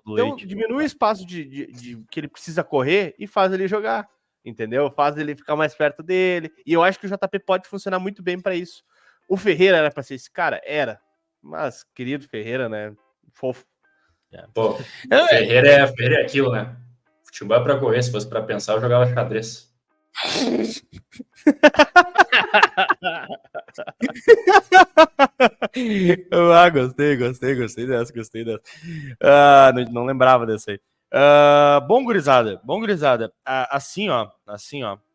Então, diminui o espaço de que ele precisa correr e faz ele jogar, entendeu? Faz ele ficar mais perto dele. E eu acho que o JP pode funcionar muito bem para isso. O Ferreira era para ser esse cara? Era. Mas, querido Ferreira, né? Fofo. Pô, Ferreira é aquilo, né? Futebol é pra correr, se fosse pra pensar, eu jogava xadrez. Gostei dessa. Não lembrava dessa aí. Bom, gurizada. Assim, ó,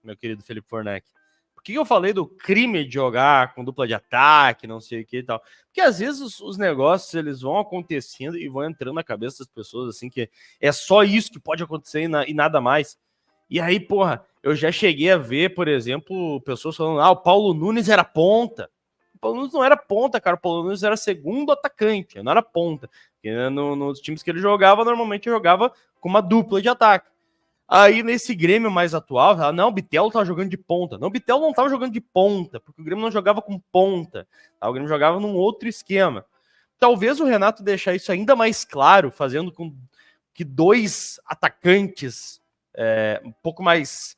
meu querido Felipe Fornec. Por que eu falei do crime de jogar com dupla de ataque, não sei o que e tal? Porque às vezes os negócios, eles vão acontecendo e vão entrando na cabeça das pessoas, assim, que é só isso que pode acontecer e nada mais. E aí, porra, eu já cheguei a ver, por exemplo, pessoas falando, o Paulo Nunes era ponta. O Paulo Nunes não era ponta, cara. O Paulo Nunes era segundo atacante, não era ponta. Porque nos times que ele jogava, normalmente jogava com uma dupla de ataque. Aí, nesse Grêmio mais atual, não, o Bitelo tá jogando de ponta. Não, o Bitelo não tava jogando de ponta, porque o Grêmio não jogava com ponta. Tá? O Grêmio jogava num outro esquema. Talvez o Renato deixar isso ainda mais claro, fazendo com que dois atacantes um pouco mais,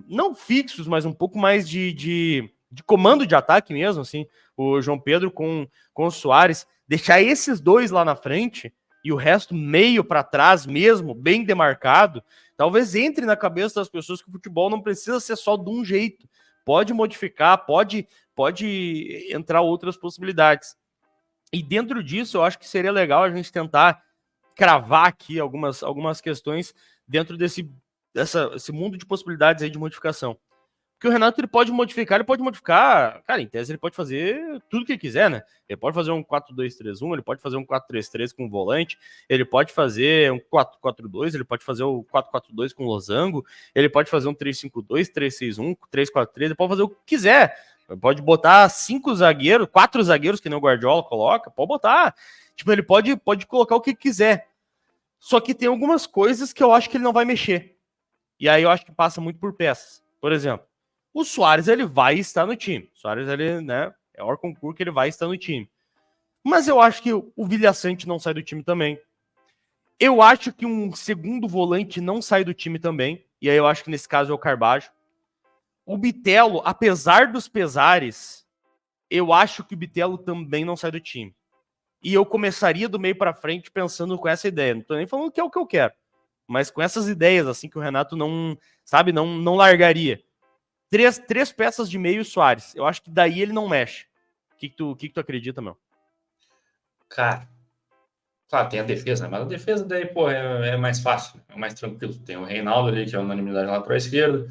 não fixos, mas um pouco mais de comando de ataque mesmo, assim, o João Pedro com o Soares, deixar esses dois lá na frente e o resto meio para trás mesmo, bem demarcado, talvez entre na cabeça das pessoas que o futebol não precisa ser só de um jeito, pode modificar, pode entrar outras possibilidades. E dentro disso, eu acho que seria legal a gente tentar cravar aqui algumas questões dentro desse mundo de possibilidades aí de modificação. Porque o Renato ele pode modificar, cara, em tese ele pode fazer tudo que ele quiser, né? Ele pode fazer um 4-2-3-1, ele pode fazer um 4-3-3 com volante, ele pode fazer um 4-4-2, ele pode fazer o 4-4-2 com losango, ele pode fazer um 3-5-2, 3-6-1, 3-4-3, ele pode fazer o que quiser. Ele pode botar 4 zagueiros, que nem o Guardiola coloca, pode botar. Tipo, ele pode colocar o que quiser. Só que tem algumas coisas que eu acho que ele não vai mexer. E aí eu acho que passa muito por peças. Por exemplo, o Soares, ele vai estar no time. O Soares, ele, né, é hora concurso que ele vai estar no time. Mas eu acho que o Vilhaçante não sai do time também. Eu acho que um segundo volante não sai do time também. E aí eu acho que nesse caso é o Carbajo. O Bitelo, apesar dos pesares, eu acho que o Bitelo também não sai do time. E eu começaria do meio para frente pensando com essa ideia. Não tô nem falando que é o que eu quero, mas com essas ideias, assim, que o Renato não largaria. Três peças de meio Soares. Eu acho que daí ele não mexe. O que tu acredita, meu? Cara, claro, tem a defesa, né? Mas a defesa daí, pô, é mais fácil, é mais tranquilo. Tem o Reinaldo ali, que é unanimidade lá para a esquerda.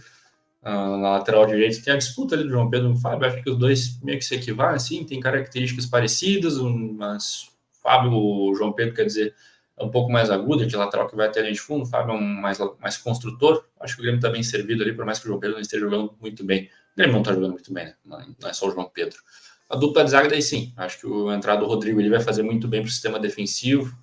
Na lateral direita tem a disputa ali do João Pedro e do Fábio. Acho que os dois meio que se equivalem, assim, tem características parecidas, mas o João Pedro, quer dizer, é um pouco mais agudo, de lateral que vai até a linha de fundo. O Fábio é mais construtor. Acho que o Grêmio está bem servido ali, por mais que o João Pedro não esteja jogando muito bem. O Grêmio não está jogando muito bem, né? Não é só o João Pedro. A dupla de zaga daí sim, acho que a entrada do Rodrigo ele vai fazer muito bem para o sistema defensivo.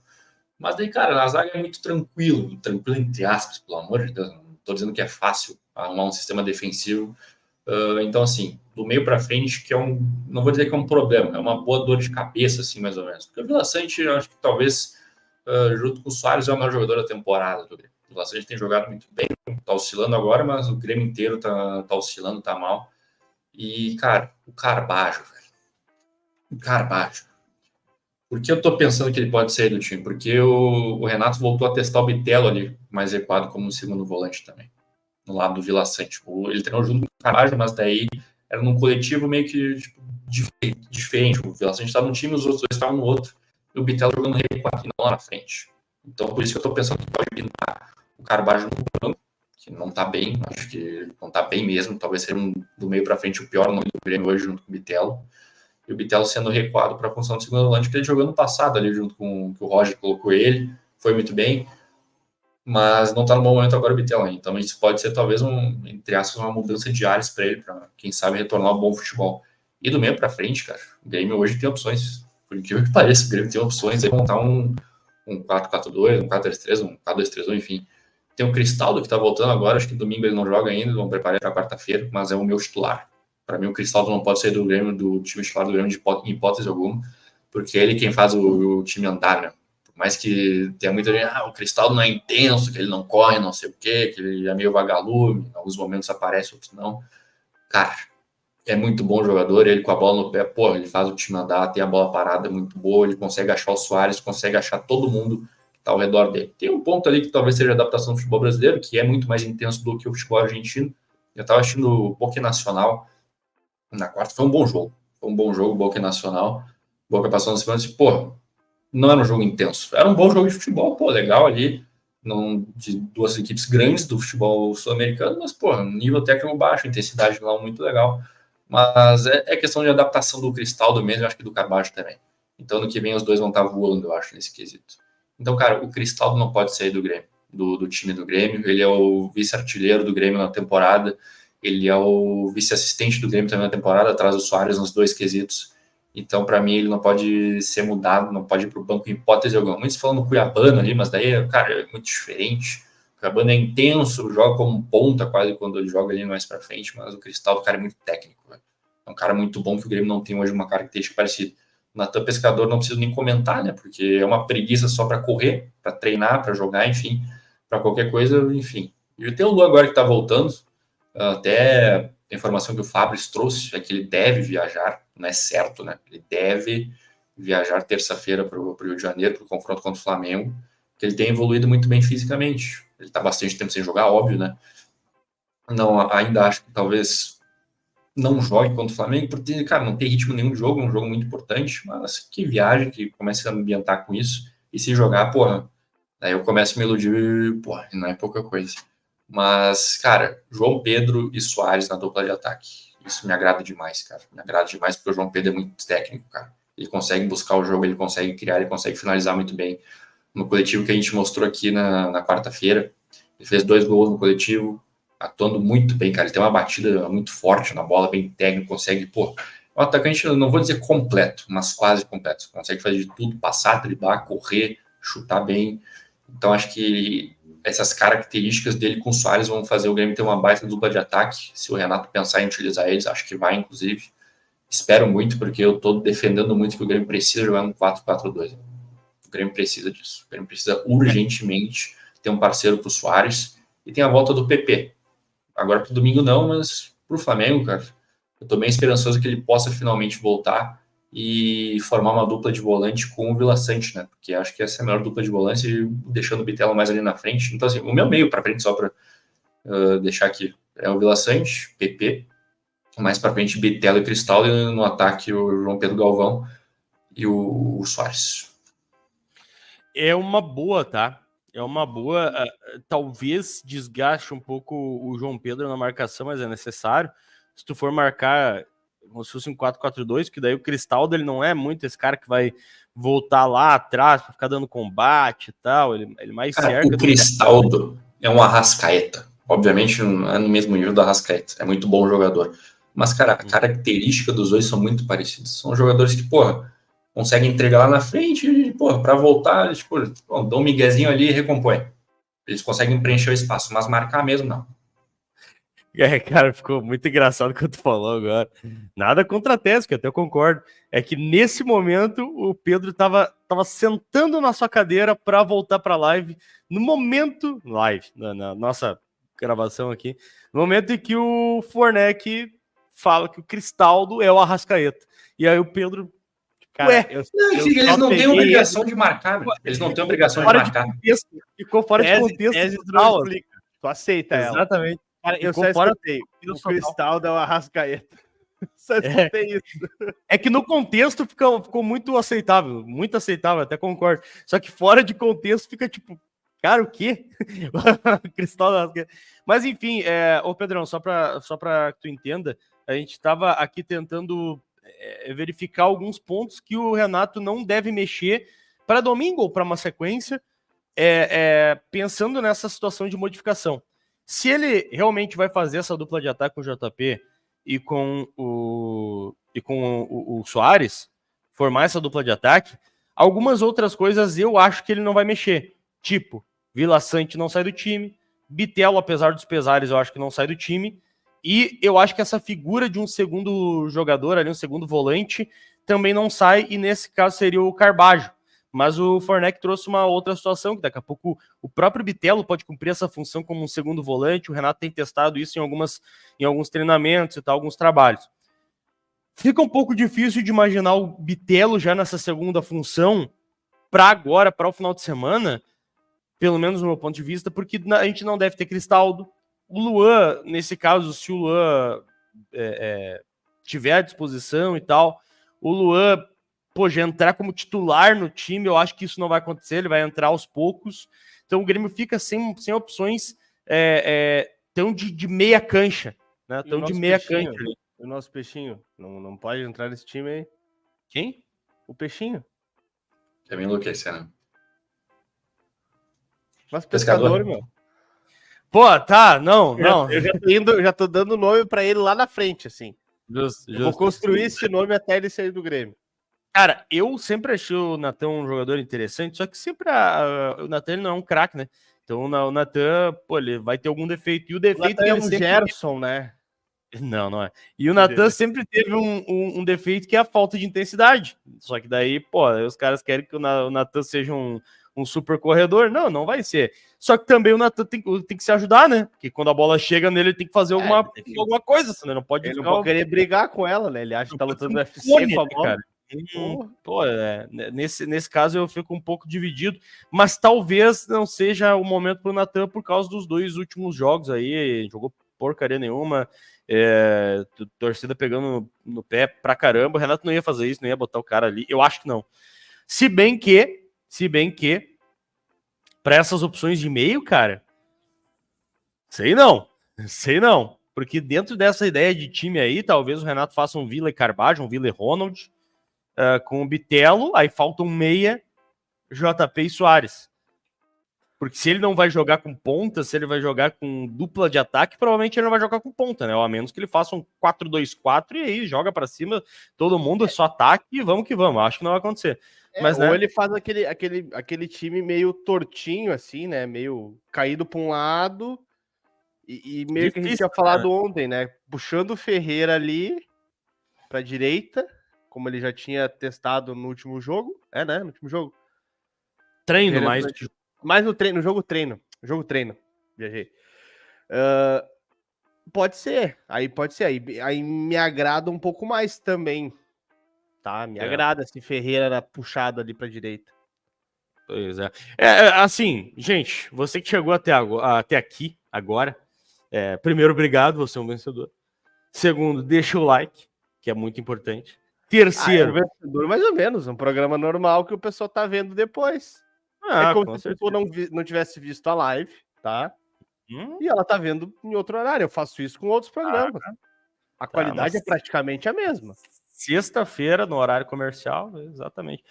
Mas daí, cara, a zaga é muito tranquilo entre aspas, pelo amor de Deus. Não estou dizendo que é fácil arrumar um sistema defensivo. Então, assim, do meio para frente, que é não vou dizer que é um problema, é uma boa dor de cabeça, assim, mais ou menos. Porque o Vila Sante, eu acho que talvez, junto com o Soares, é o melhor jogador da temporada do Grêmio. O Vila Sante tem jogado muito bem, tá oscilando agora, mas o Grêmio inteiro tá oscilando, tá mal. E, cara, o Carbajo, velho. O Carbajo. Por que eu tô pensando que ele pode sair do time? Porque o Renato voltou a testar o Bitelo ali, mais recuado como segundo volante também, no lado do Vila Sante. Ele treinou junto com o Carbajo, mas daí era num coletivo meio que tipo, diferente. O Vila Sante estava num time, os outros dois estavam no outro. E o Bitelo jogando recuado e não lá na frente. Então, por isso que eu tô pensando que pode pintar o Carbajo no banco, que não tá bem, acho que não tá bem mesmo. Talvez seja do meio para frente o pior nome do Grêmio hoje, junto com o Bitelo. E o Bitelo sendo recuado para a função de segundo volante, que ele jogou no passado ali, junto com que o Roger colocou ele, foi muito bem, mas não está no bom momento agora o Bitelo. Então isso pode ser talvez entre aspas, uma mudança de ares para ele, para quem sabe retornar ao bom futebol. E do meio para frente, cara, o Grêmio hoje tem opções, por incrível que pareça, o Grêmio tem opções de montar um 4-4-2, um 4-3-3, um 4-2-3-1, enfim. Tem o Cristaldo que está voltando agora, acho que domingo ele não joga ainda, vão preparar para quarta-feira, mas é o meu titular. Para mim, o Cristaldo não pode sair do Grêmio, do time titular do Grêmio, em hipótese alguma, porque é ele quem faz o time andar, né? Por mais que tenha muita gente, o Cristaldo não é intenso, que ele não corre, não sei o quê, que ele é meio vagalume, em alguns momentos aparece, outros não. Cara, é muito bom jogador, ele com a bola no pé, ele faz o time andar, tem a bola parada muito boa, ele consegue achar o Soares, consegue achar todo mundo que está ao redor dele. Tem um ponto ali que talvez seja a adaptação do futebol brasileiro, que é muito mais intenso do que o futebol argentino. Eu estava assistindo o Boca Nacional na quarta, foi um bom jogo. Foi um bom jogo, Boca Nacional. Boca passou na semana e disse, não era um jogo intenso. Era um bom jogo de futebol, legal ali, de duas equipes grandes do futebol sul-americano, mas, nível técnico baixo, intensidade lá muito legal. Mas é questão de adaptação do Cristaldo mesmo, eu acho que do Carbajo também. Então, no que vem, os dois vão estar voando, eu acho, nesse quesito. Então, cara, o Cristaldo não pode sair do Grêmio, do time do Grêmio. Ele é o vice-artilheiro do Grêmio na temporada. Ele é o vice-assistente do Grêmio também na temporada, atrás do Soares nos dois quesitos. Então, para mim, ele não pode ser mudado, não pode ir para o banco em hipótese alguma. Muitos falam no Cuiabano ali, mas daí, cara, é muito diferente. O Cuiabano é intenso, joga como ponta quase quando ele joga ali mais para frente, mas o Cristaldo, cara, é muito técnico. Véio. É um cara muito bom que o Grêmio não tem hoje uma característica parecida. O Natan Pescador não preciso nem comentar, né? Porque é uma preguiça só para correr, para treinar, para jogar, enfim, para qualquer coisa, enfim. E tem o Lu agora que está voltando. Até a informação que o Fabrício trouxe é que ele deve viajar, não é certo, né? Ele deve viajar terça-feira para o Rio de Janeiro, para o confronto contra o Flamengo, que ele tem evoluído muito bem fisicamente. Ele está bastante tempo sem jogar, óbvio, né? Não, ainda acho que talvez não jogue contra o Flamengo, porque, cara, não tem ritmo nenhum de jogo, é um jogo muito importante, mas que viagem, que comece a ambientar com isso, e se jogar, daí eu começo a me iludir, não é pouca coisa. Mas, cara, João Pedro e Soares na dupla de ataque. Isso me agrada demais, cara. Me agrada demais porque o João Pedro é muito técnico, cara. Ele consegue buscar o jogo, ele consegue criar, ele consegue finalizar muito bem. No coletivo que a gente mostrou aqui na quarta-feira, ele fez 2 gols no coletivo, atuando muito bem, cara. Ele tem uma batida muito forte na bola, bem técnico, consegue, um atacante, não vou dizer completo, mas quase completo. Consegue fazer de tudo, passar, driblar, correr, chutar bem. Então, acho que essas características dele com o Soares vão fazer o Grêmio ter uma baita dupla de ataque. Se o Renato pensar em utilizar eles, acho que vai, inclusive. Espero muito, porque eu estou defendendo muito que o Grêmio precisa jogar um 4-4-2. O Grêmio precisa disso. O Grêmio precisa urgentemente ter um parceiro para o Soares. E tem a volta do PP. Agora para o domingo não, mas para o Flamengo, cara, eu estou bem esperançoso que ele possa finalmente voltar e formar uma dupla de volante com o Vila Sante, né? Porque acho que essa é a melhor dupla de volante, deixando o Bitelo mais ali na frente. Então, assim, o meu meio para frente, só para deixar aqui, é o Vila Sante, PP, mais para frente Bitelo e Cristaldo, e no ataque o João Pedro Galvão e o Soares. É uma boa, tá? É uma boa. Talvez desgaste um pouco o João Pedro na marcação, mas é necessário. Se tu for marcar como se fosse um 4-4-2, que daí o Cristaldo ele não é muito esse cara que vai voltar lá atrás para ficar dando combate e tal. Ele mais cerca. O Cristaldo é um Arrascaeta. Obviamente não é no mesmo nível do Arrascaeta. É muito bom jogador. Mas, cara, a característica dos dois são muito parecidas. São jogadores que, conseguem entregar lá na frente e, para voltar, eles, dão um miguezinho ali e recompõem. Eles conseguem preencher o espaço, mas marcar mesmo, não. Cara, ficou muito engraçado o que tu falou agora. Nada contra a tese, que eu até concordo. É que nesse momento o Pedro tava sentando na sua cadeira para voltar para live. No momento, na nossa gravação aqui, no momento em que o Fornec fala que o Cristaldo é o Arrascaeta. E aí o Pedro, Cara, ué, eles não têm obrigação de marcar, meu. Eles não têm obrigação de marcar. Ficou fora de contexto. Tese tu não explica. Tu aceita ela. Exatamente. Cara, eu só escutei. O Cristaldo é o Arrascaeta. Só escutei isso. É que no contexto ficou muito aceitável, até concordo. Só que fora de contexto fica tipo, cara, o quê? Cristal. Mas enfim, ô Pedrão, só pra que tu entenda, a gente tava aqui tentando verificar alguns pontos que o Renato não deve mexer para domingo ou para uma sequência, pensando nessa situação de modificação. Se ele realmente vai fazer essa dupla de ataque com o JP e com o Soares, formar essa dupla de ataque, algumas outras coisas eu acho que ele não vai mexer. Tipo, Vila Sante não sai do time, Bitelo, apesar dos pesares, eu acho que não sai do time, e eu acho que essa figura de um segundo jogador ali, um segundo volante, também não sai, e nesse caso seria o Carbajo. Mas o Fornec trouxe uma outra situação, que daqui a pouco o próprio Bitelo pode cumprir essa função como um segundo volante. O Renato tem testado isso em alguns treinamentos e tal, alguns trabalhos. Fica um pouco difícil de imaginar o Bitelo já nessa segunda função para agora, para o final de semana, pelo menos no meu ponto de vista, porque a gente não deve ter Cristaldo. O Luan, nesse caso, se o Luan tiver à disposição e tal, o Luan já entrar como titular no time, eu acho que isso não vai acontecer, ele vai entrar aos poucos. Então o Grêmio fica sem opções tão de meia cancha, né? Tão de meia cancha. O nosso Peixinho não pode entrar nesse time aí. Quem? O Peixinho. Quer me enlouquecer, né? Mas pescador, meu. Pô, tá, não. Eu já tô dando nome pra ele lá na frente, assim. Justo. Vou construir esse nome até ele sair do Grêmio. Cara, eu sempre achei o Natan um jogador interessante, só que sempre o Natan ele não é um craque, né? Então o Natan, ele vai ter algum defeito. E o defeito é um Gerson, né? Não é. E o Natan sempre teve um defeito que é a falta de intensidade. Só que daí, os caras querem que o Natan seja um super corredor. Não vai ser. Só que também o Natan tem que se ajudar, né? Porque quando a bola chega nele, ele tem que fazer alguma coisa, senão ele não pode Ele não pode querer brigar com ela, né? Ele acha que tá lutando no UFC com a bola. Cara. Nesse caso eu fico um pouco dividido, mas talvez não seja o momento pro Natan por causa dos 2 últimos jogos aí, jogou porcaria nenhuma, torcida pegando no pé pra caramba. O Renato não ia fazer isso, não ia botar o cara ali, eu acho que não. Se bem que para essas opções de meio, cara, sei não, porque dentro dessa ideia de time aí, talvez o Renato faça um Vila e Carbajo, um Vila e Ronald, com o Bitelo, aí falta um meia, JP e Soares. Porque se ele não vai jogar com ponta, se ele vai jogar com dupla de ataque, provavelmente ele não vai jogar com ponta, né? Ou a menos que ele faça um 4-2-4 e aí joga pra cima, todo mundo é só ataque e vamos que vamos. Acho que não vai acontecer. Mas, ou ele faz aquele time meio tortinho, assim, né? Meio caído pra um lado e meio difícil, que a gente tinha falado ontem, né? Puxando o Ferreira ali pra direita, como ele já tinha testado no último jogo. No último jogo. Treino mais. Mais no treino, no jogo treino. Viajei. Pode ser. Aí pode ser. Aí me agrada um pouco mais também. Tá? Me agrada esse Ferreira puxado ali pra direita. Pois é. Assim, gente, você que chegou até aqui agora, primeiro, obrigado, você é um vencedor. Segundo, deixa o like, que é muito importante. Terceiro. Vencedor mais ou menos, um programa normal que o pessoal tá vendo depois. Como se tu não tivesse visto a live, tá? E ela tá vendo em outro horário. Eu faço isso com outros programas. A qualidade é praticamente a mesma. Sexta-feira, no horário comercial, exatamente.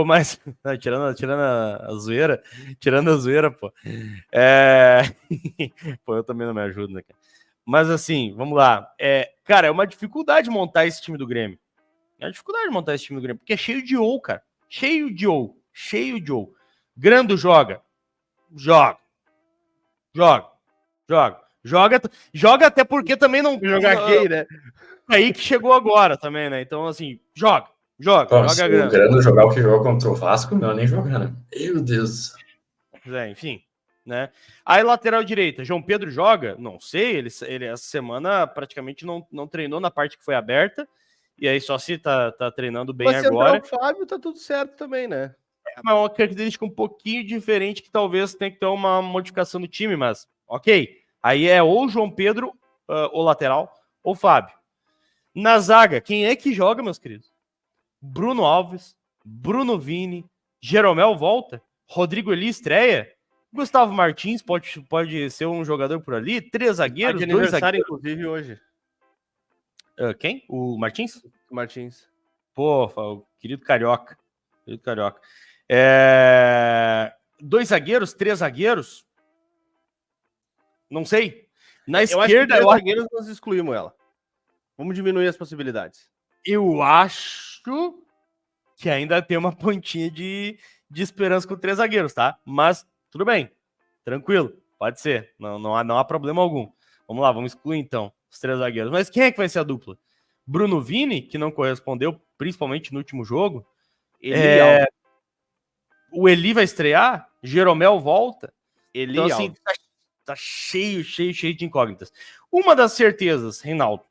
Mas, tirando a zoeira, pô. Pô, eu também não me ajudo, né, cara? Mas assim, vamos lá. Cara, é uma dificuldade montar esse time do Grêmio. Porque é cheio de ou, cara. Cheio de ou. Grando joga. Joga até porque também não... Jogar gay, né? Aí que chegou agora também, né? Então, assim, joga Pô, se a o grana. Grêmio jogar o que jogou contra o Vasco, não, nem jogar, né? Meu Deus do céu. Enfim, né? Aí, lateral direita, João Pedro joga? Não sei, ele essa semana praticamente não treinou na parte que foi aberta, e aí só se tá treinando bem Mas se agora. entrar o Fábio, tá tudo certo também, né? É uma característica um pouquinho diferente que talvez tenha que ter uma modificação no time, mas ok. Aí é ou João Pedro, o lateral, ou Fábio. Na zaga, quem é que joga, meus queridos? Bruno Alves, Bruno Vini, Jeromel volta, Rodrigo Eli estreia, Gustavo Martins pode ser um jogador por ali, 3 zagueiros, Tá de 2 aniversário, zagueiros. inclusive, hoje. Quem? O Martins? Martins. Pô, o querido Carioca. 2 zagueiros, 3 zagueiros? Não sei. Na esquerda, eu acho que zagueiros nós excluímos ela. Vamos diminuir as possibilidades. Eu acho que ainda tem uma pontinha de esperança com 3 zagueiros, tá? Mas tudo bem, tranquilo, pode ser, não há problema algum. Vamos lá, vamos excluir então os 3 zagueiros. Mas quem é que vai ser a dupla? Bruno Vini, que não correspondeu, principalmente no último jogo. O Eli vai estrear, Jeromel volta. Então, assim, tá cheio de incógnitas. Uma das certezas, Reinaldo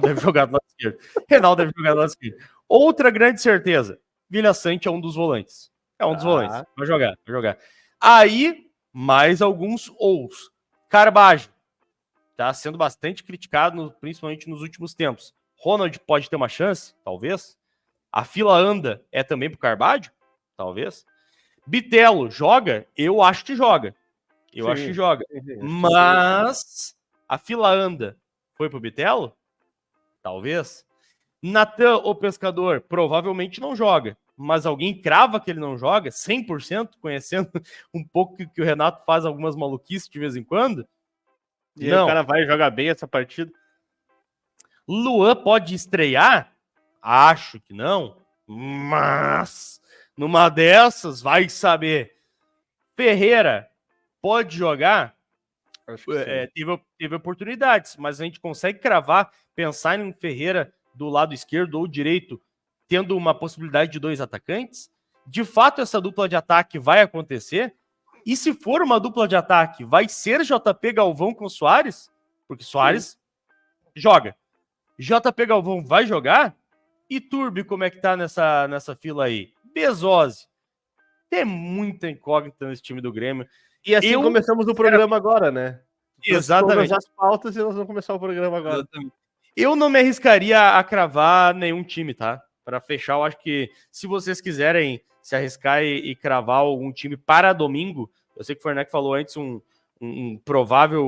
deve jogar do lado esquerdo. Outra grande certeza, Vilha Sante é um dos volantes. Volantes. Vai jogar. Aí, mais alguns ous. Carbajo. Tá sendo bastante criticado, principalmente nos últimos tempos. Ronald pode ter uma chance? Talvez. A fila anda é também pro Carbajo? Talvez. Bitelo, joga? Eu acho que joga. Acho que joga. Mas a fila anda. Foi pro Bitelo? Talvez. Natan, o pescador, provavelmente não joga. Mas alguém crava que ele não joga? 100%? Conhecendo um pouco que o Renato faz algumas maluquices de vez em quando? E aí o cara vai jogar bem essa partida? Luan pode estrear? Acho que não. Mas numa dessas, vai saber. Ferreira pode jogar? Teve oportunidades, mas a gente consegue cravar, pensar em um Ferreira do lado esquerdo ou direito, tendo uma possibilidade de 2 atacantes? De fato, essa dupla de ataque vai acontecer? E se for uma dupla de ataque, vai ser JP Galvão com Soares? Porque Soares joga. JP Galvão vai jogar? E Turbi, como é que tá nessa fila aí? Bezose. Tem muita incógnita nesse time do Grêmio. E assim começamos o programa agora, né? Exatamente. Todas as pautas e nós vamos começar o programa agora. Exatamente. Eu não me arriscaria a cravar nenhum time, tá? Para fechar, eu acho que se vocês quiserem se arriscar e cravar algum time para domingo, eu sei que o Fornec falou antes um provável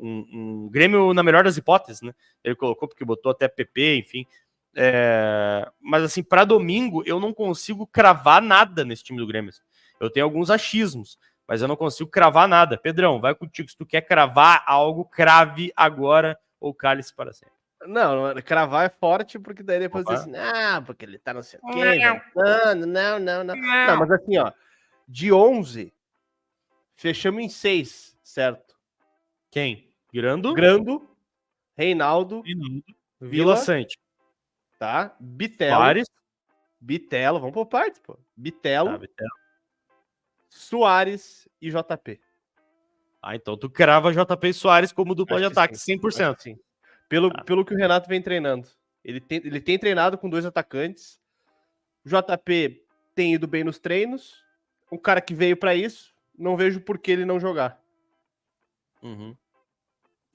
um Grêmio na melhor das hipóteses, né? Ele colocou porque botou até PP, enfim. Mas assim, para domingo eu não consigo cravar nada nesse time do Grêmio. Eu tenho alguns achismos, mas eu não consigo cravar nada. Pedrão, vai contigo. Se tu quer cravar algo, crave agora ou cale-se para sempre. Não, cravar é forte, porque daí depois diz assim, porque ele tá não sei o quê. Não. Não, mas assim, ó, de 11, fechamos em 6, certo? Quem? Grando, Reinaldo, Vila Sante. Tá? Bitelo. Soares. Bitelo, vamos por partes, pô. Bitelo. Bitelo. Soares e JP. Então tu crava JP e Soares como dupla de ataque, 100%. Sim. Pelo que o Renato vem treinando. Ele tem treinado com 2 atacantes. O JP tem ido bem nos treinos. Um cara que veio para isso, não vejo por que ele não jogar.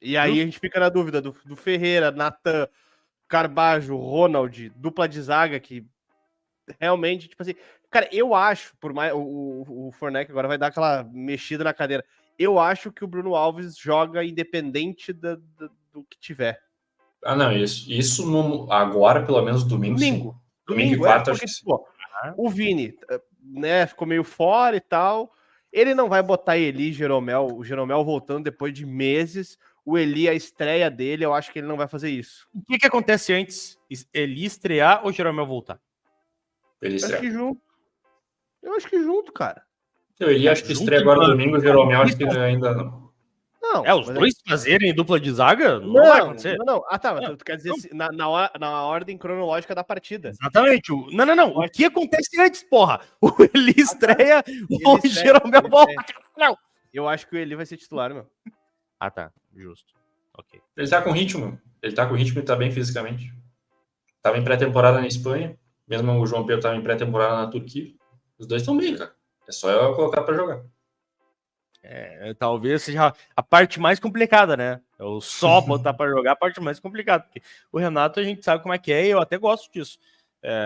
E aí a gente fica na dúvida do Ferreira, Natan, Carbajo, Ronald, dupla de zaga que realmente, tipo assim, cara, eu acho, por mais o Fornec agora vai dar aquela mexida na cadeira. Eu acho que o Bruno Alves joga independente do que tiver. Não, isso agora, pelo menos domingo sim. Domingo e quarta, porque, acho que pô, o Vini, né, ficou meio fora e tal. Ele não vai botar Eli, o Jeromel voltando depois de meses. O Eli, a estreia dele, eu acho que ele não vai fazer isso. O que acontece antes? Eli estrear ou Jeromel voltar? Ele estreia. Eu acho que junto, cara. Ele acho que estreia agora domingo, o Jeromel acho que ainda não. Não, Os mas dois fazerem dupla de zaga? Não vai acontecer. Não. Ah, tá, mas Não, tu quer dizer na ordem cronológica da partida. Exatamente. Não. O que acontece antes, porra? O Eli estreia, o Ele Jeromel volta. Não. Eu acho que o Eli vai ser titular, meu. Ah, tá. Justo. Ok. Ele tá com ritmo. Ele tá com ritmo e tá bem fisicamente. Tava em pré-temporada na Espanha. Mesmo o João Pedro tava em pré-temporada na Turquia. Os dois estão bem, cara. É só eu colocar pra jogar. Talvez seja a parte mais complicada, né? Eu só botar pra jogar a parte mais complicada. Porque o Renato, a gente sabe como é que é, e eu até gosto disso.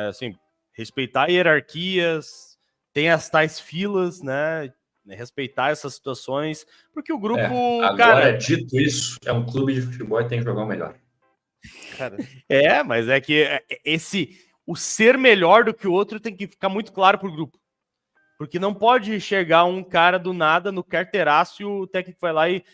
Assim, respeitar hierarquias, tem as tais filas, né? Respeitar essas situações, porque o grupo, Agora, cara... dito isso, é um clube de futebol e tem que jogar o melhor. Cara, Mas é que o ser melhor do que o outro tem que ficar muito claro pro grupo. Porque não pode chegar um cara do nada no carteiraço e o técnico vai lá e...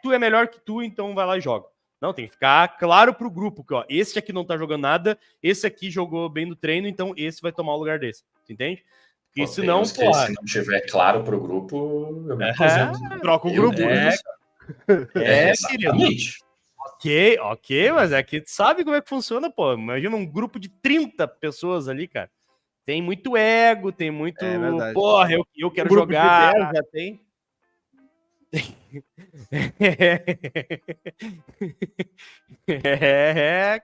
tu é melhor que tu, então vai lá e joga. Não, tem que ficar claro pro grupo que, ó, esse aqui não tá jogando nada, esse aqui jogou bem no treino, então esse vai tomar o lugar desse. Entende? Porque senão, se não tiver claro pro grupo, eu me aposento. troca o grupo. Exatamente. Ok, mas é que tu sabe como é que funciona, pô. Imagina um grupo de 30 pessoas ali, cara. Tem muito ego, tem muito... porra, eu quero jogar. De 10 já tem.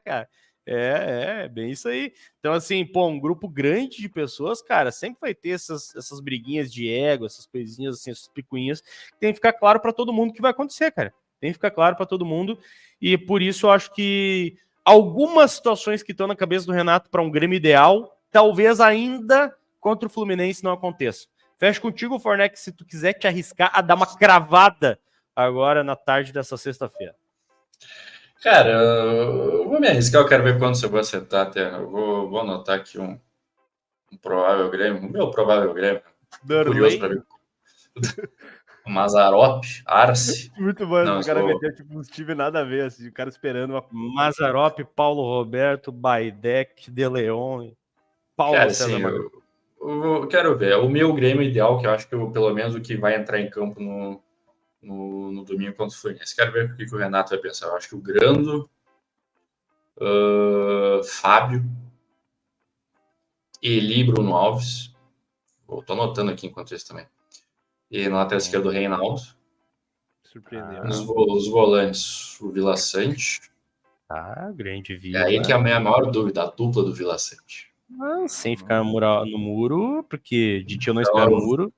Cara. Bem isso aí. Então, assim, pô, um grupo grande de pessoas, cara, sempre vai ter essas briguinhas de ego, essas coisinhas, assim, essas picuinhas. Tem que ficar claro pra todo mundo o que vai acontecer, cara. Tem que ficar claro pra todo mundo. E por isso eu acho que algumas situações que estão na cabeça do Renato para um Grêmio ideal, talvez ainda contra o Fluminense não aconteça. Fecho contigo, Fornex, se tu quiser te arriscar a dar uma cravada agora na tarde dessa sexta-feira. Cara, eu vou me arriscar, eu quero ver quantos eu vou acertar até. Eu vou anotar aqui um provável Grêmio, o meu provável Grêmio. Curioso pra ver. Mazarop, Arce. Muito bom, o cara meteu tipo uns times nada a ver, assim, o cara esperando uma... Mazarop, Paulo Roberto, Baidec, De Leon, Paulo Cara, César. assim, eu quero ver. O meu Grêmio ideal, que eu acho que pelo menos o que vai entrar em campo no domingo contra o Fluminense. Quero ver o que o Renato vai pensar. Eu acho que o Grando, Fábio, Eli, Bruno Alves. Tô anotando aqui enquanto isso também. E na lateral esquerda, o Reinaldo. Surpreendeu. Os volantes, o Vila Sante. Grande Vila. É aí que é a minha maior dúvida, a dupla do Vila Sante. Sem ficar no muro, porque de ti eu não espero o muro.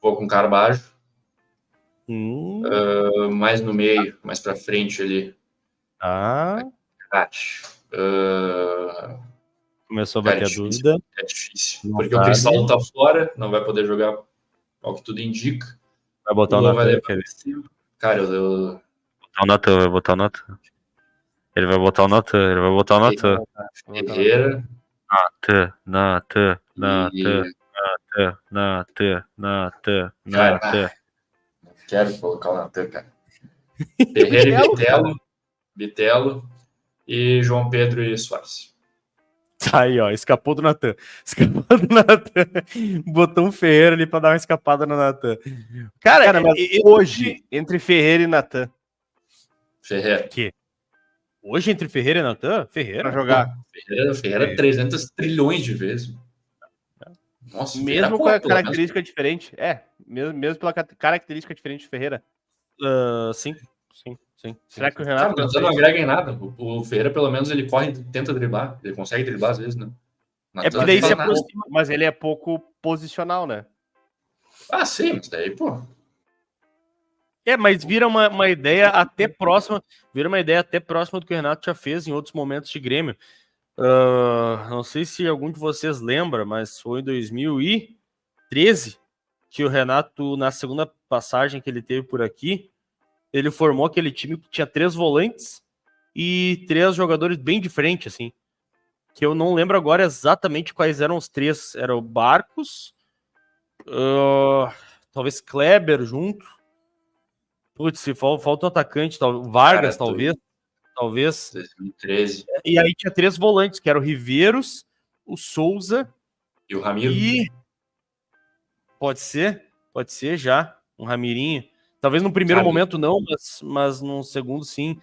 Vou com Carbajo. Mais no meio, mais pra frente ali. Começou a bater a dúvida. É difícil. Porque o Cristal tá fora, não vai poder jogar ao que tudo indica. Vai botar o Natan. Cara, Vai botar o Natan. Ele vai botar o Natan. Ferreira. Natan. Quero colocar o Natan, cara. Ferreira e Bitelo e João Pedro e Soares. Tá aí, ó, escapou do Natan. Botou um Ferreira ali pra dar uma escapada no Natan. Cara, mas hoje, entre Ferreira e Natan. Ferreira. Hoje, entre Ferreira e Natan? Ferreira. Pra jogar. Ferreira 300 trilhões de vezes. Nossa, mesmo com a característica diferente. Mesmo pela característica diferente de Ferreira. Sim. Será que o Renato... não agrega em nada. O Ferreira, pelo menos, ele corre e tenta driblar. Ele consegue driblar às vezes, né? Porque daí se aproxima. Mas ele é pouco posicional, né? Sim, mas daí, pô. Mas vira uma ideia até próxima. Vira uma ideia até próxima do que o Renato já fez em outros momentos de Grêmio. Não sei se algum de vocês lembra, mas foi em 2013 que o Renato, na segunda passagem que ele teve por aqui, ele formou aquele time que tinha 3 volantes e 3 jogadores bem diferentes, assim. Que eu não lembro agora exatamente quais eram os 3. Era o Barcos, talvez Kleber junto. Putz, se falta um atacante, Vargas, talvez. 2013. E aí tinha 3 volantes, que eram o Riveiros, o Souza e o Ramiro. Pode ser já, um Ramirinho. Talvez no primeiro momento não, mas no segundo sim.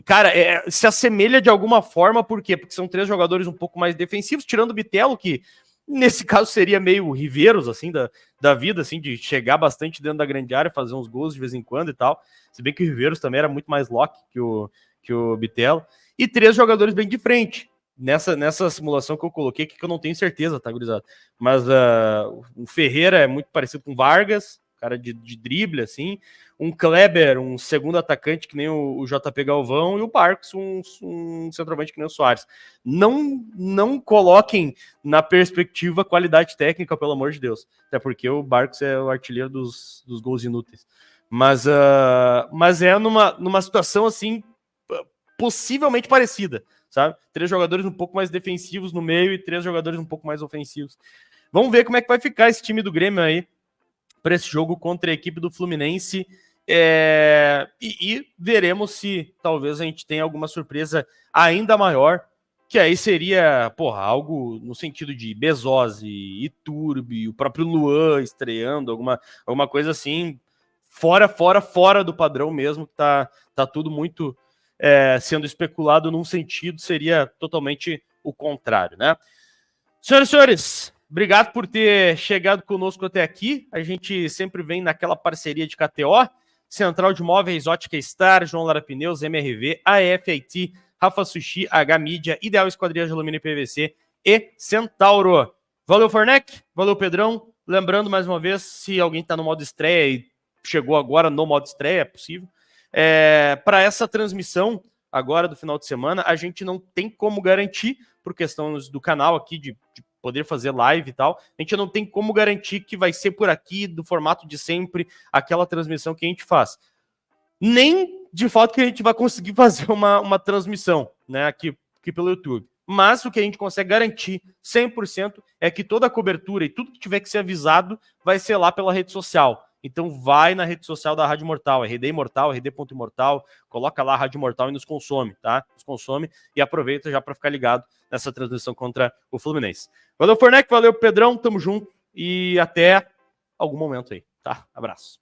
Cara, se assemelha de alguma forma, por quê? Porque são 3 jogadores um pouco mais defensivos, tirando o Bitelo, que nesse caso seria meio Riveiros, assim, da vida, assim, de chegar bastante dentro da grande área, fazer uns gols de vez em quando e tal. Se bem que o Riveiros também era muito mais lock que o Bitelo. E 3 jogadores bem de frente. Nessa simulação que eu coloquei, que eu não tenho certeza, tá, gurizada? Mas o Ferreira é muito parecido com o Vargas, cara de drible, assim. Um Kleber, um segundo atacante que nem o JP Galvão, e o Barcos, um centroavante que nem o Soares. Não coloquem na perspectiva qualidade técnica, pelo amor de Deus. Até porque o Barcos é o artilheiro dos gols inúteis. Mas é numa situação, assim, possivelmente parecida, sabe? 3 jogadores um pouco mais defensivos no meio e 3 jogadores um pouco mais ofensivos. Vamos ver como é que vai ficar esse time do Grêmio aí para esse jogo contra a equipe do Fluminense. E veremos se talvez a gente tenha alguma surpresa ainda maior, que aí seria, algo no sentido de Bezosi, Iturbe, o próprio Luan estreando, alguma coisa assim, fora do padrão mesmo, que tá tudo muito sendo especulado num sentido, seria totalmente o contrário, né? Senhoras e senhores, obrigado por ter chegado conosco até aqui. A gente sempre vem naquela parceria de KTO, Central de Móveis, Ótica Star, João Lara Pneus, MRV, AFIT, Rafa Sushi, H-Mídia, Ideal Esquadria de Alumínio e PVC e Centauro. Valeu, Fornec. Valeu, Pedrão. Lembrando, mais uma vez, se alguém está no modo estreia e chegou agora no modo estreia, é possível. Para essa transmissão agora do final de semana, a gente não tem como garantir, por questões do canal aqui de poder fazer live e tal, a gente não tem como garantir que vai ser por aqui, do formato de sempre, aquela transmissão que a gente faz. Nem de fato que a gente vai conseguir fazer uma transmissão, né, aqui pelo YouTube. Mas o que a gente consegue garantir 100% é que toda a cobertura e tudo que tiver que ser avisado vai ser lá pela rede social. Então vai na rede social da Rádio Imortal, RD Imortal, RD.Imortal, coloca lá a Rádio Imortal e nos consome, tá? Nos consome e aproveita já para ficar ligado nessa transmissão contra o Fluminense. Valeu, Fornec, valeu, Pedrão, tamo junto e até algum momento aí, tá? Abraço.